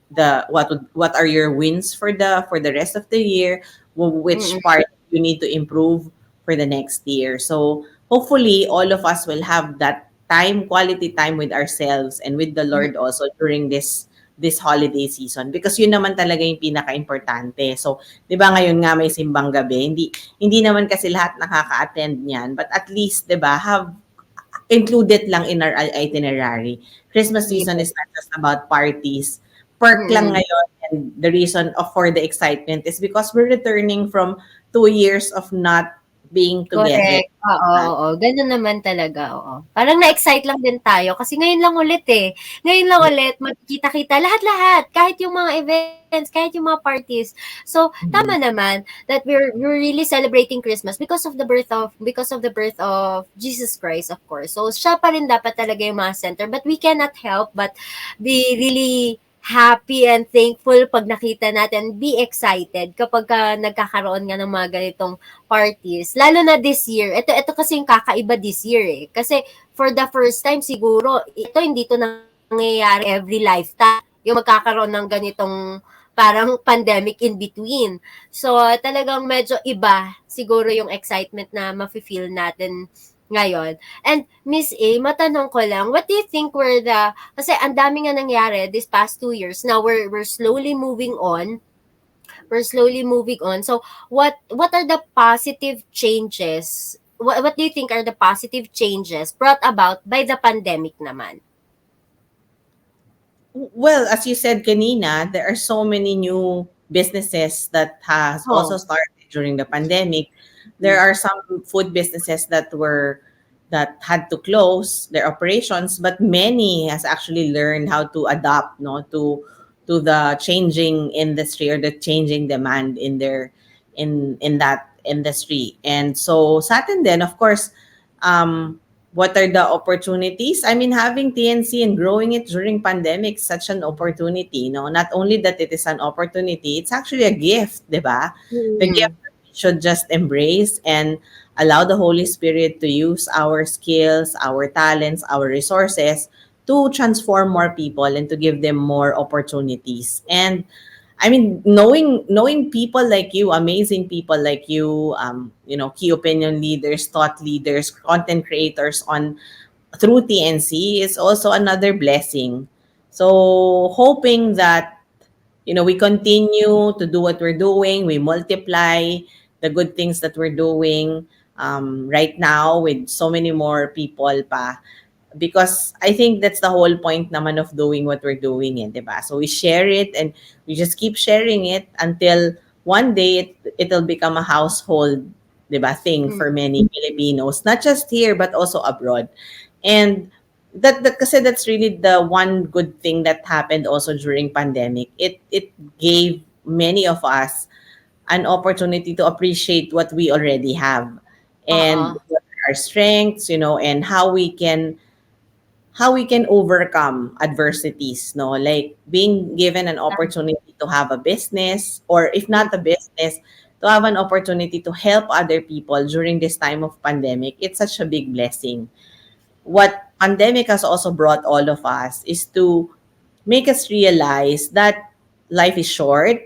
what are your wins for the rest of the year, which mm, part you need to improve for the next year. So hopefully all of us will have that quality time with ourselves and with the mm, Lord also during this holiday season because yun naman talaga yung pinaka-importante. So, 'di ba ngayon nga may simbang gabi, hindi naman kasi lahat nakaka-attend niyan, but at least 'di ba have included lang in our itinerary. Christmas season yes, is not just about parties. Perk lang mm. ngayon and the reason for the excitement is because we're returning from 2 years of not being together. Correct. Oo, oo. Gano'n naman talaga, oo. Parang na-excite lang din tayo kasi ngayon lang ulit, eh. Ngayon lang ulit magkikita-kita lahat-lahat, kahit yung mga events, kahit yung mga parties. So, Mm-mm. tama naman that we're really celebrating Christmas because of the birth of Jesus Christ, of course. So, siya pa rin dapat talaga yung mga center, but we cannot help but be really happy and thankful pag nakita natin, be excited kapag nagkakaroon nga ng mga ganitong parties. Lalo na this year. Ito kasi yung kakaiba this year eh. Kasi for the first time siguro, ito hindi to nangyayari every lifetime. Yung magkakaroon ng ganitong parang pandemic in between. So talagang medyo iba siguro yung excitement na mafe-feel natin ngayon. And Miss A, matanong ko lang, what do you think kasi ang dami nga nangyari this past 2 years. Now we're slowly moving on. So what are the positive changes? What do you think are the positive changes brought about by the pandemic naman? Well, as you said kanina, there are so many new businesses that has also Oh. started during the pandemic. There are some food businesses that had to close their operations, but many has actually learned how to adapt, no, to the changing industry or the changing demand in that industry. And so sa atin din, of course, what are the opportunities? I mean, having TNC and growing it during pandemic is such an opportunity, no? Not only that it is an opportunity, it's actually a gift, di ba? The gift Mm, that we should just embrace and allow the Holy Spirit to use our skills, our talents, our resources to transform more people and to give them more opportunities. And I mean, knowing people like you, amazing people like you, key opinion leaders, thought leaders, content creators on through TNC is also another blessing. So hoping that we continue to do what we're doing, we multiply the good things that we're doing right now with so many more people pa because I think that's the whole point naman of doing what we're doing, 'di ba? So we share it and we just keep sharing it until one day it'll become a household, 'di ba, thing mm, for many Filipinos, not just here but also abroad. And that kasi that's really the one good thing that happened also during pandemic. It gave many of us an opportunity to appreciate what we already have oo. and what are our strengths, and how we can overcome adversities, no, like being given an opportunity to have a business, or if Mm, not a business, to have an opportunity to help other people during this time of pandemic. It's such a big blessing. What pandemic has also brought all of us is to make us realize that life is short,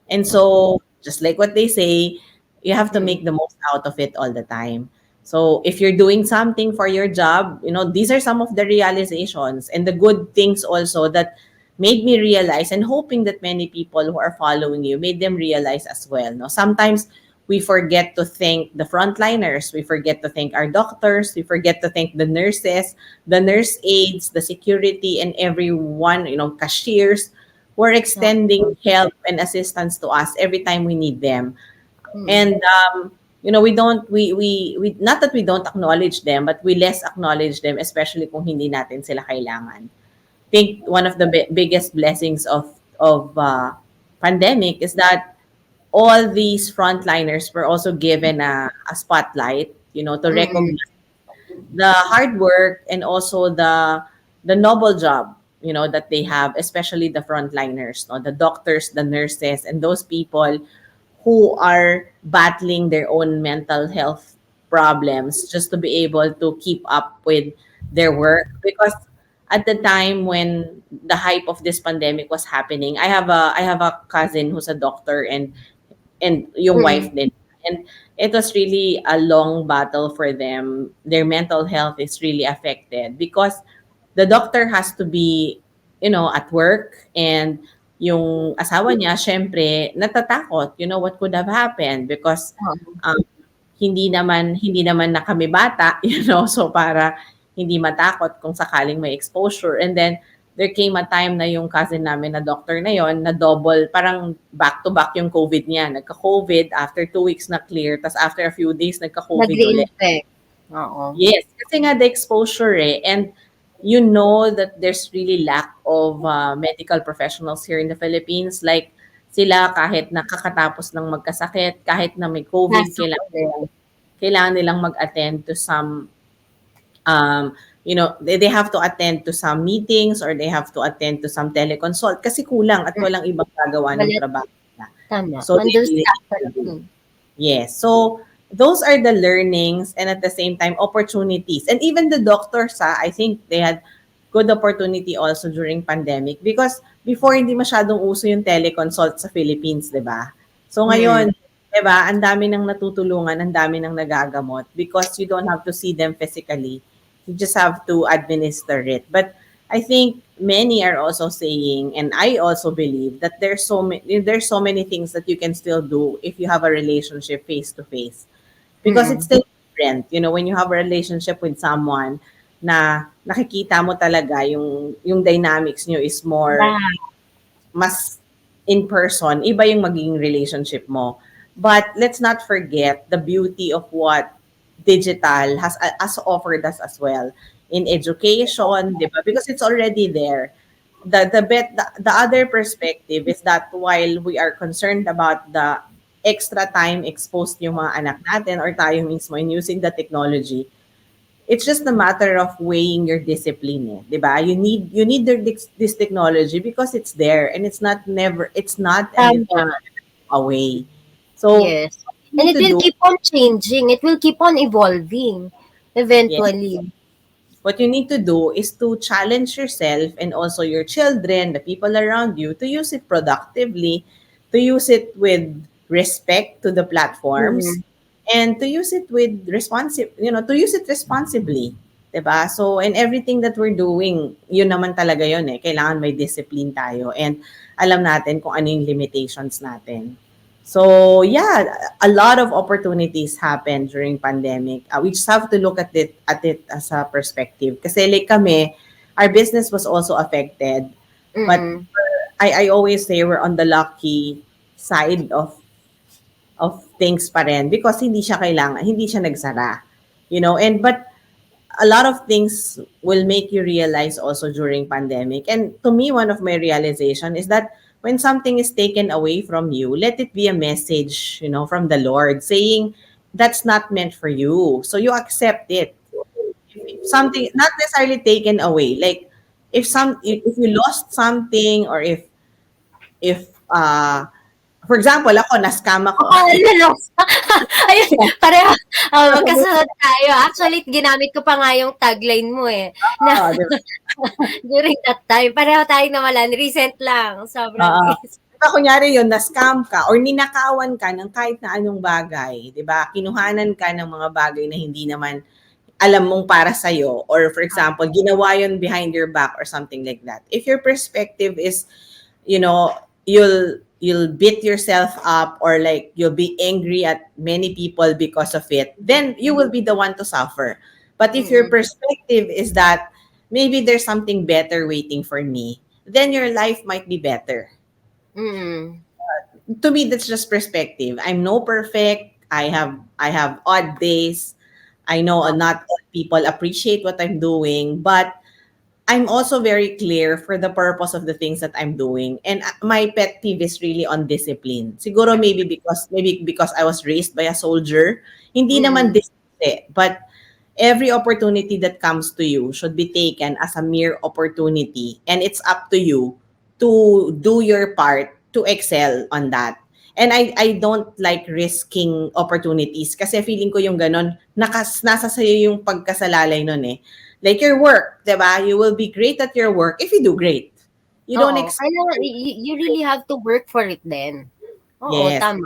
and so just like what they say, you have to mm, make the most out of it all the time. So if you're doing something for your job, these are some of the realizations and the good things also that made me realize, and hoping that many people who are following you made them realize as well. No, sometimes we forget to thank the frontliners, we forget to thank our doctors, we forget to thank the nurses, the nurse aides, the security, and everyone, cashiers, who are extending help and assistance to us every time we need them. And we don't we not that we don't acknowledge them, but we less acknowledge them, especially kung hindi natin sila kailangan. I think one of the biggest blessings of pandemic is that all these frontliners were also given a spotlight, to recognize the hard work and also the noble job, that they have, especially the frontliners, no? The doctors, the nurses, and those people who are battling their own mental health problems just to be able to keep up with their work. Because at the time when the hype of this pandemic was happening, I have a cousin who's a doctor, and yung wife din. And it was really a long battle for them. Their mental health is really affected because the doctor has to be, at work, and yung asawa niya, syempre, natatakot, what could have happened because um, hindi naman na kami bata, so para hindi matakot kung sakaling may exposure. And then there came a time na yung cousin namin na doctor na yon na double, parang back-to-back yung COVID niya. Nagka-COVID, after 2 weeks na clear, tas after a few days, nagka-COVID ulit. Nag-reinfect. Oo. Yes, kasi nga the exposure and you know that there's really lack of medical professionals here in the Philippines. Like sila kahit nakakatapos ng magkasakit, kahit na may COVID, kailangan nilang mag-attend to some they have to attend to some meetings or they have to attend to some teleconsult kasi kulang at walang ibang gagawa ng trabaho nila. Tama. So, yes. So, those are the learnings and at the same time, opportunities. And even the doctors, I think they had good opportunity also during pandemic because before hindi masyadong uso yung teleconsult sa Philippines, di ba? So, ngayon, di ba, ang dami nang natutulungan, ang dami nang nagagamot because you don't have to see them physically. You just have to administer it. But I think many are also saying, and I also believe that there's so many things that you can still do if you have a relationship face to face, because it's still different. When you have a relationship with someone, na nakikita mo talaga yung dynamics nyo is more mas in person. Iba yung magiging relationship mo. But let's not forget the beauty of what digital has offered us as well in education, di ba? Because it's already there. The other perspective is that while we are concerned about the extra time exposed yung mga anak natin or tayo mismo in using the technology, it's just a matter of weighing your discipline, di ba? You need this technology because it's there and it's not anything away. So yes. And it will keep on changing. It will keep on evolving eventually. Yes. What you need to do is to challenge yourself and also your children, the people around you, to use it productively, to use it with respect to the platforms, and to use it with to use it responsibly. Diba? So, in everything that we're doing, yun naman talaga yun eh. Kailangan may discipline tayo and alam natin kung ano yung limitations natin. So yeah, a lot of opportunities happened during pandemic. We just have to look at it as a perspective. Kasi like kami, our business was also affected. But I always say we're on the lucky side of things pa rin because hindi siya nagsara. But a lot of things will make you realize also during pandemic. And to me, one of my realization is that when something is taken away from you, let it be a message, from the Lord saying that's not meant for you. So you accept it. Something not necessarily taken away. Like if you lost something or if for example, ako na-scam ako. Ayun, pareho. Magkasunod tayo. Actually, ginamit ko pa nga yung tagline mo eh. During that time. Pareho tayong nawalan. Recent lang. Sobrang Diba, kunyari yun, na-scam ka or ninakawan ka ng kahit na anong bagay, di ba? Kinuhanan ka ng mga bagay na hindi naman alam mong para sa'yo, or for example, ginawa yun behind your back or something like that. If your perspective is, you know, you'll beat yourself up, or like you'll be angry at many people because of it, then you will be the one to suffer. But if your perspective is that maybe there's something better waiting for me, then your life might be better. Mm. To me, that's just perspective. I'm no perfect. I have odd days. I know not all people appreciate what I'm doing, but I'm also very clear for the purpose of the things that I'm doing. And my pet peeve is really on discipline. Siguro maybe because I was raised by a soldier, hindi naman discipline, but every opportunity that comes to you should be taken as a mere opportunity, and it's up to you to do your part to excel on that. And I don't like risking opportunities kasi feeling ko yung ganon, nasa sa'yo yung pagkasalalay nun eh. Like your work, diba? You will be great at your work if you do great. You don't Oo, expect, kaya you really have to work for it then. Oo, yes, tama.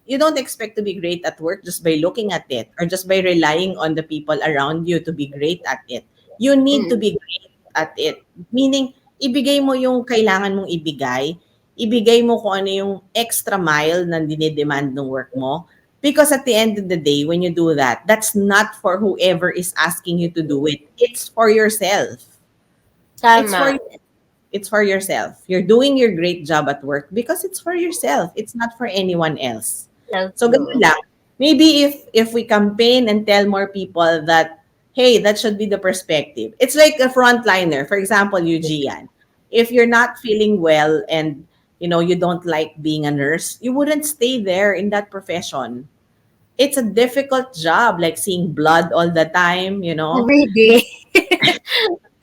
you don't expect to be great at work just by looking at it or just by relying on the people around you to be great at it. You need to be great at it. Meaning, ibigay mo yung kailangan mong ibigay mo kung ano yung extra mile na dinidemand ng work mo. Because at the end of the day, when you do that, that's not for whoever is asking you to do it. It's for yourself. It's for Tama. it's for yourself. You're doing your great job at work because it's for yourself. It's not for anyone else. So ganun True. lang. Maybe if we campaign and tell more people that, hey, that should be the perspective. It's like a frontliner. For example, you, Gianne. If you're not feeling well and you don't like being a nurse, you wouldn't stay there in that profession. It's a difficult job, like seeing blood all the time. Every day.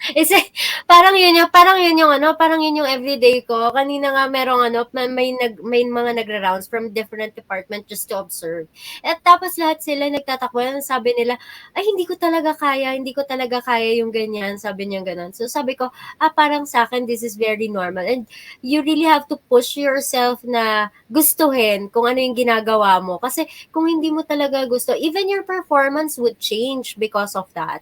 Kasi parang yun yung ano, parang yun yung everyday ko. Kanina nga merong ano, may mga nagra-rounds from different department just to observe. At tapos lahat sila nagtatakbo, sabi nila, ay hindi ko talaga kaya yung ganyan, sabi niya ganun. So sabi ko, parang sa akin this is very normal. And you really have to push yourself na gustuhin kung ano yung ginagawa mo. Kasi kung hindi mo talaga gusto, even your performance would change because of that.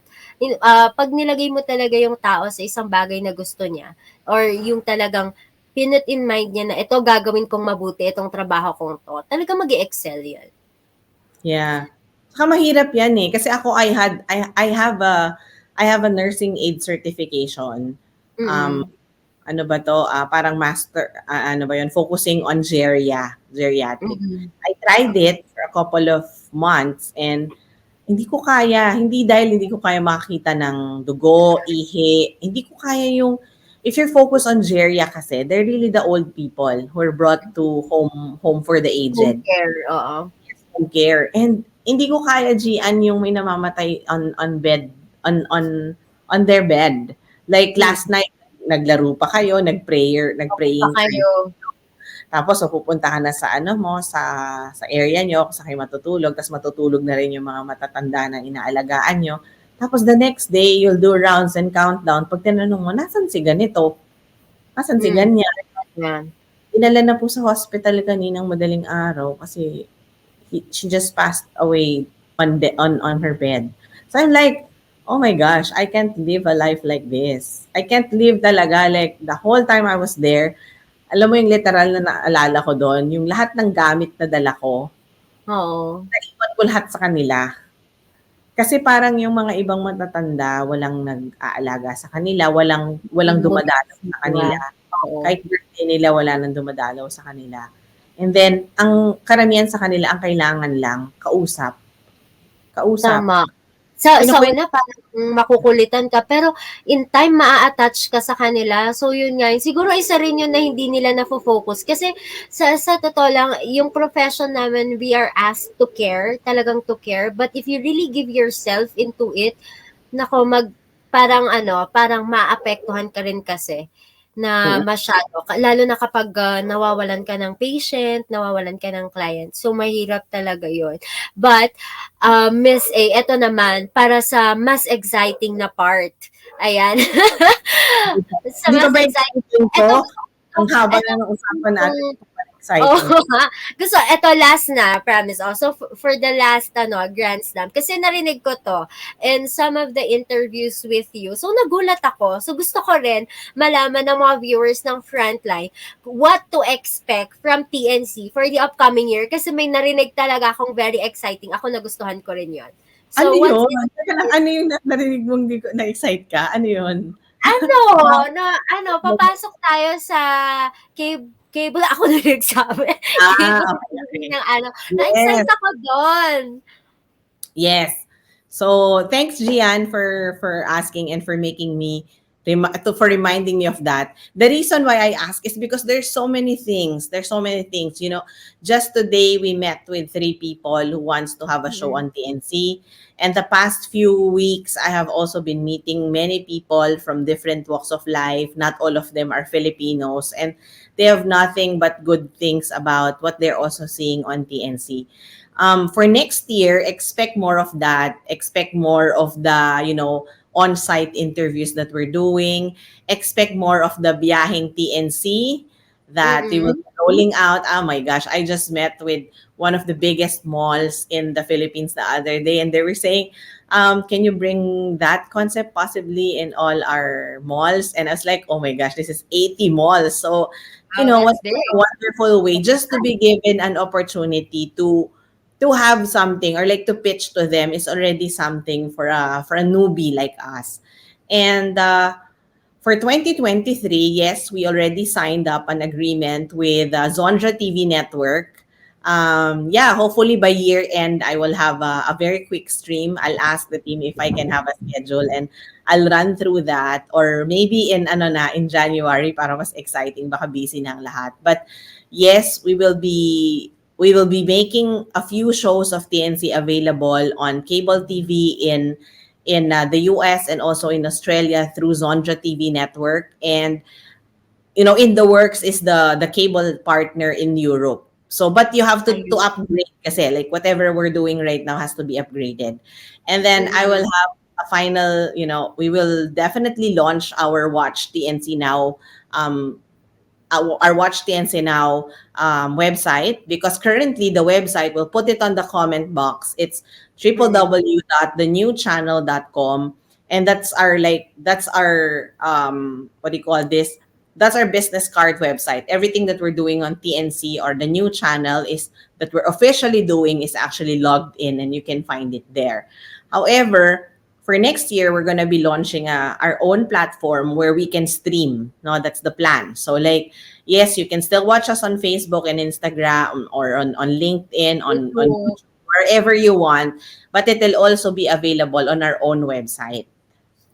Pag nilagay mo talaga yung tao sa isang bagay na gusto niya, or yung talagang pinut in mind niya na ito gagawin kong mabuti, itong trabaho kong to, talaga mag-excel yan. Yeah. Saka mahirap yan eh. Kasi ako, I have a nursing aid certification. Ano ba to? Parang master, ano ba yun? Focusing on geriatric. I tried it for a couple of months and hindi ko kaya. Hindi dahil hindi ko kaya makakita ng dugo, ihi. Hindi ko kaya yung, if you're focused on geria kasi, they're really the old people who are brought to home for the aged. Home care, oo. Home care. And hindi ko kaya, Gian, yung may namamatay on bed, on their bed. Like last night, naglaro pa kayo, nagpraying kayo. Tapos pupunta ka na sa sa area nyo kung saan kayo matutulog, tapos matutulog na rin yung mga matatanda na inaalagaan nyo. Tapos the next day, you'll do rounds and countdown. Pag tinanong mo, nasan si ganito? Nasan si ganyan? Yeah. Dinala na po sa hospital kaninang madaling araw kasi she just passed away on her bed. So I'm like, oh my gosh, I can't live a life like this. I can't live talaga, like the whole time I was there. Alam mo yung literal na naalala ko doon, yung lahat ng gamit na dala ko, naiwan ko lahat sa kanila. Kasi parang yung mga ibang matatanda, walang nag-aalaga sa kanila, walang dumadalaw sa kanila. Kahit birthday nila, wala nang dumadalaw sa kanila. And then, ang karamihan sa kanila, ang kailangan lang, kausap. Tama. Sa una, parang makukulitan ka. Pero in time, maa-attach ka sa kanila. So yun nga, siguro isa rin yun na hindi nila na-focus. Kasi sa totoo lang, yung profession namin, we are asked to care, talagang to care. But if you really give yourself into it, parang maapektuhan ka rin kasi na masyado. Lalo na kapag nawawalan ka ng patient, nawawalan ka ng client. So, mahirap talaga yon. But, Miss A, eto naman, para sa mas exciting na part. Ayan. Sa mas exciting, Ang haba Eto na ng usapan natin. kung Oo Exciting. nga. Gusto, eto last na, promise. Also, for the last, Grand Slam. Kasi narinig ko to in some of the interviews with you. So, nagulat ako. So, gusto ko rin malaman ng mga viewers ng Frontline what to expect from TNC for the upcoming year. Kasi may narinig talaga akong very exciting. Ako nagustuhan ko rin yon. Ano So, what's yun? Teka lang, ano yung narinig mong na-excite ka? Ano yun? ano, papasok tayo sa cable ako na nagsabi. Cable Okay, TV okay. ng Yes. na-excite ako doon. Yes. So thanks, Gianne, for asking and for making me for reminding me of that. The reason why I ask is because there's so many things. There's so many things. Just today we met with 3 people who wants to have a show on TNC. And the past few weeks, I have also been meeting many people from different walks of life. Not all of them are Filipinos, and they have nothing but good things about what they're also seeing on TNC. For next year, expect more of that. Expect more of the, on-site interviews that we're doing. Expect more of the Biyaheng TNC that we will Mm-mm. be rolling out. Oh my gosh, I just met with one of the biggest malls in the Philippines the other day, and they were saying, can you bring that concept possibly in all our malls? And I was like, oh my gosh, this is 80 malls. So, Wow, what that's big. a wonderful way just to be given an opportunity to have something or like to pitch to them is already something for a newbie like us. And for 2023, yes, we already signed up an agreement with Zonja TV Network. Yeah, hopefully by year end, I will have a very quick stream. I'll ask the team if I can have a schedule and I'll run through that, or maybe in January para mas exciting, baka busy na ang lahat. But yes, we will be making a few shows of TNC available on cable TV in the US and also in Australia through Zonja TV network. And in the works is the cable partner in Europe. So, but you have to Ayun. upgrade kasi like whatever we're doing right now has to be upgraded. And then I will Mm-mm. have a final, we will definitely launch our Watch TNC Now our Watch TNC Now website, because currently the website, will put it on the comment box. It's www.thenewchannel.com, and that's our what do you call this? That's our business card website. Everything that we're doing on TNC or the new channel is that we're officially doing is actually logged in, and you can find it there. However, for next year, we're gonna be launching our own platform where we can stream. No, that's the plan. So like, yes, you can still watch us on Facebook and Instagram or on LinkedIn, on YouTube. YouTube, wherever you want, but it will also be available on our own website.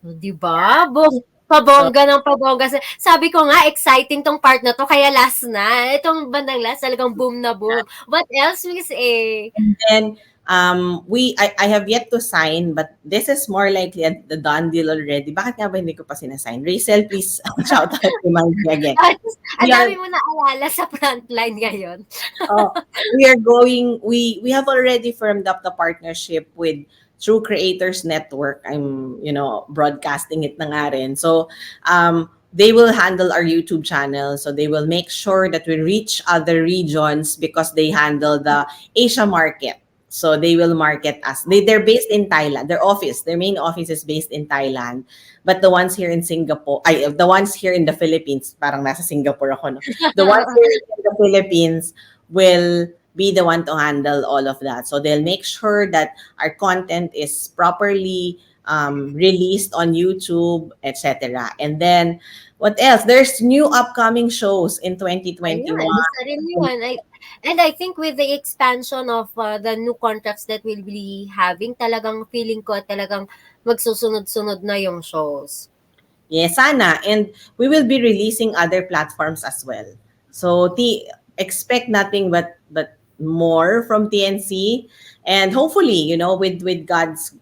Di ba? So Pabongga ng pabongga. Sabi ko nga, exciting tong part na to, kaya last na. Itong bandang last, talagang boom na boom. What else, Miss A? and then I have yet to sign, but this is more likely the done deal already. Bakit nga ba hindi ko pa sinasign? Rachel, please shout out, remind me again. Ang We are dami mo naalala sa frontline ngayon. Oh, we are going. We have already firmed up the partnership with True Creators Network. I'm broadcasting it na nga rin. So they will handle our YouTube channel. So they will make sure that we reach other regions because they handle the Asia market. So they will market us. They're based in Thailand. Their main office is based in Thailand. But the ones here in Singapore, the ones here in the Philippines, parang nasa Singapore ako, no? The ones here in the Philippines will be the one to handle all of that. So they'll make sure that our content is properly released on YouTube, etc. And then, what else? There's new upcoming shows in 2021. Ayun, isa rin yun. And I think with the expansion of the new contracts that we'll be having, talagang feeling ko talagang magsusunod-sunod na yung shows. Yes, sana. And we will be releasing other platforms as well. So expect nothing but more from TNC, and hopefully, with God's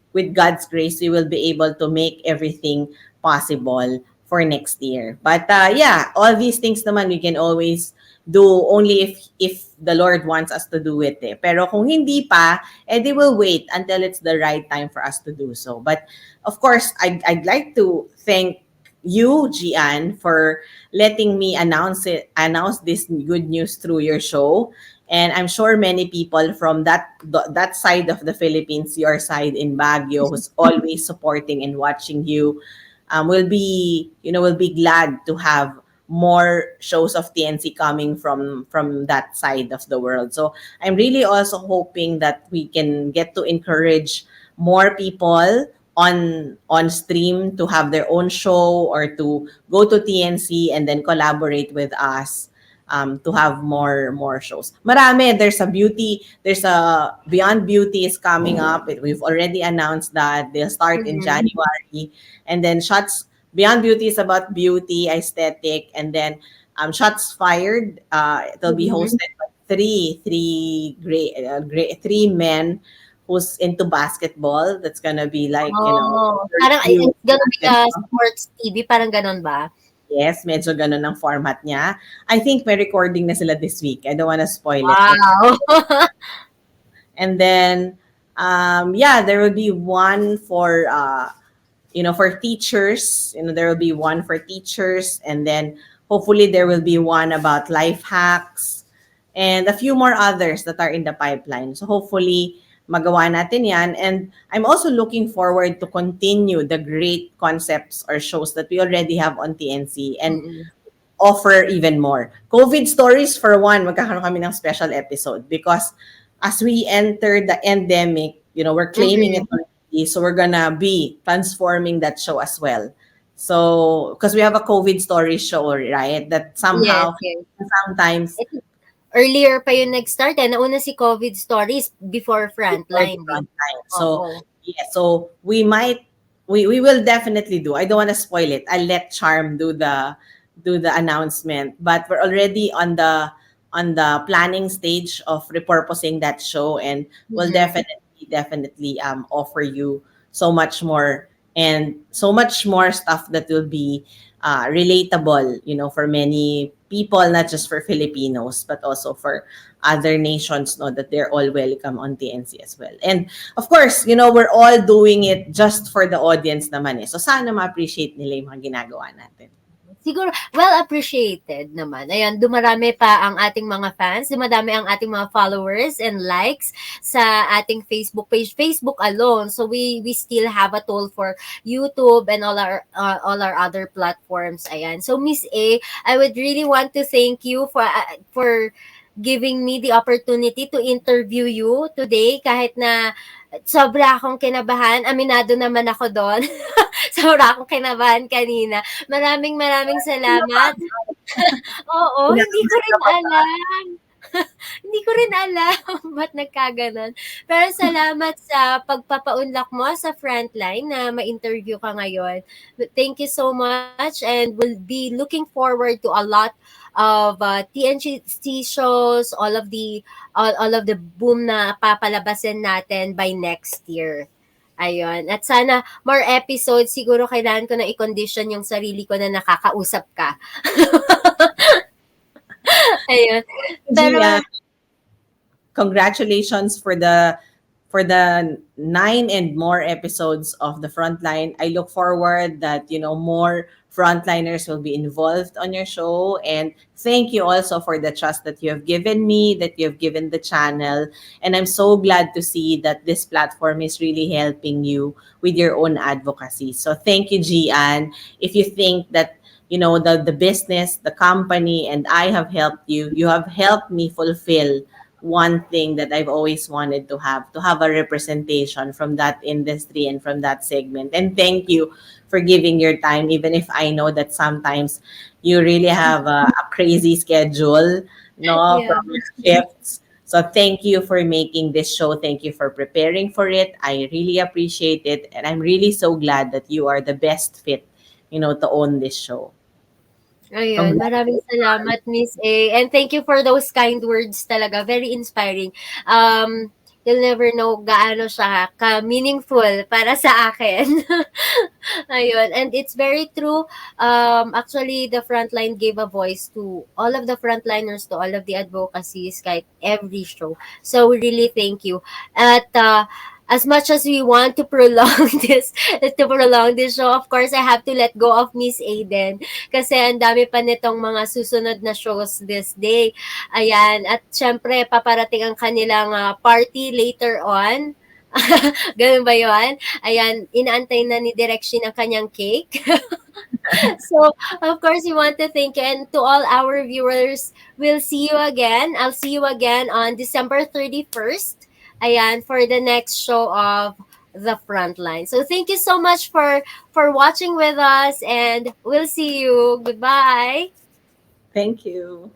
grace, we will be able to make everything possible for next year. But yeah, all these things naman we can always do only if the Lord wants us to do it. Pero kung hindi pa, they will wait until it's the right time for us to do so. But of course, I'd like to thank you, Gianne, for letting me announce this good news through your show. And I'm sure many people from that side of the Philippines, your side in Baguio, who's always supporting and watching you, will be glad to have more shows of TNC coming from that side of the world. So I'm really also hoping that we can get to encourage more people on stream to have their own show or to go to TNC and then collaborate with us, to have more shows. Marami. There's a Beyond Beauty is coming up. We've already announced that they'll start in Mhm. January. And then Shots Beyond Beauty is about beauty, aesthetic, and then Shots Fired. It'll be Mhm. hosted by three men who's into basketball. That's gonna be like, Oh, parang interview it's gonna be a basketball. sports TV, parang gano'n ba? Yes, medyo ganun ang format niya. I think may recording na sila this week. I don't wanna spoil it, but Wow. and then yeah, there will be one for teachers. There will be one for teachers, and then hopefully there will be one about life hacks and a few more others that are in the pipeline. So hopefully magawa natin yan. And I'm also looking forward to continue the great concepts or shows that we already have on TNC and Mm. offer even more. COVID stories for one, magkakaroon kami ng special episode because as we enter the endemic, we're claiming it Mm. already, so we're gonna be transforming that show as well. So, because we have a COVID story show, right? That Yes, somehow, yes. sometimes, I think earlier pa yun nag-start, nauna si COVID stories before before the Frontline, frontline. So, oo. yeah, so we will definitely do. I don't want to spoil it. I'll let Charm do the announcement, but we're already on the planning stage of repurposing that show, and we'll Mhm. definitely offer you so much more and so much more stuff that will be relatable, for many people, not just for Filipinos, but also for other nations, no, that they're all welcome on TNC as well. And of course, we're all doing it just for the audience naman eh. So sana ma-appreciate nila yung mga ginagawa natin. Siguro well appreciated naman. Ayan, dumarami pa ang ating mga fans, dumadami ang ating mga followers and likes sa ating Facebook page, Facebook alone. So we still have a toll for YouTube and all our other platforms. Ayan. So Miss A, I would really want to thank you for giving me the opportunity to interview you today kahit na sobra akong kinabahan. Aminado naman ako doon. Sobra akong kinabahan kanina. Maraming maraming salamat. Oo, hindi ko Kinakabahan rin ako pa. alam. Hindi ko rin alam ba't nagkaganon. Pero salamat sa pagpapaunlak mo sa Frontline na ma-interview ka ngayon. Thank you so much and we'll be looking forward to a lot of TNC shows, all of the boom na papalabasin natin by next year. Ayun. At sana more episodes, siguro kailangan ko na i-condition yung sarili ko na nakakausap ka. Ayun. Pero, Gia, congratulations for the 9 and more episodes of the Frontline. I look forward that more frontliners will be involved on your show, and thank you also for the trust that you have given me, that you have given the channel, and I'm so glad to see that this platform is really helping you with your own advocacy. So thank you, Gianne. If you think that the business, the company, and I have helped you, you have helped me fulfill one thing that I've always wanted to have a representation from that industry and from that segment. And thank you for giving your time, even if I know that sometimes you really have a crazy schedule, no, yeah. from your shifts. So thank you for making this show. Thank you for preparing for it. I really appreciate it. And I'm really so glad that you are the best fit, to own this show. Ayun, maraming Congratulations. salamat Miss A. And thank you for those kind words talaga. Very inspiring. You'll never know gaano siya ka-meaningful para sa akin. Ayun. And it's very true. Actually, the Frontline gave a voice to all of the frontliners, to all of the advocacies, kahit every show. So, we really thank you. At as much as we want to prolong this show, of course, I have to let go of Miss Aiden kasi ang dami pa nitong mga susunod na shows this day. Ayan, at syempre, paparating ang kanilang party later on. Ganun ba yun? Ayan, inaantay na ni Direction ang kanyang cake. So, of course, we want to thank you. And to all our viewers, we'll see you again. I'll see you again on December 31st. Ayan, for the next show of The Frontline. So, thank you so much for watching with us. And we'll see you. Goodbye. Thank you.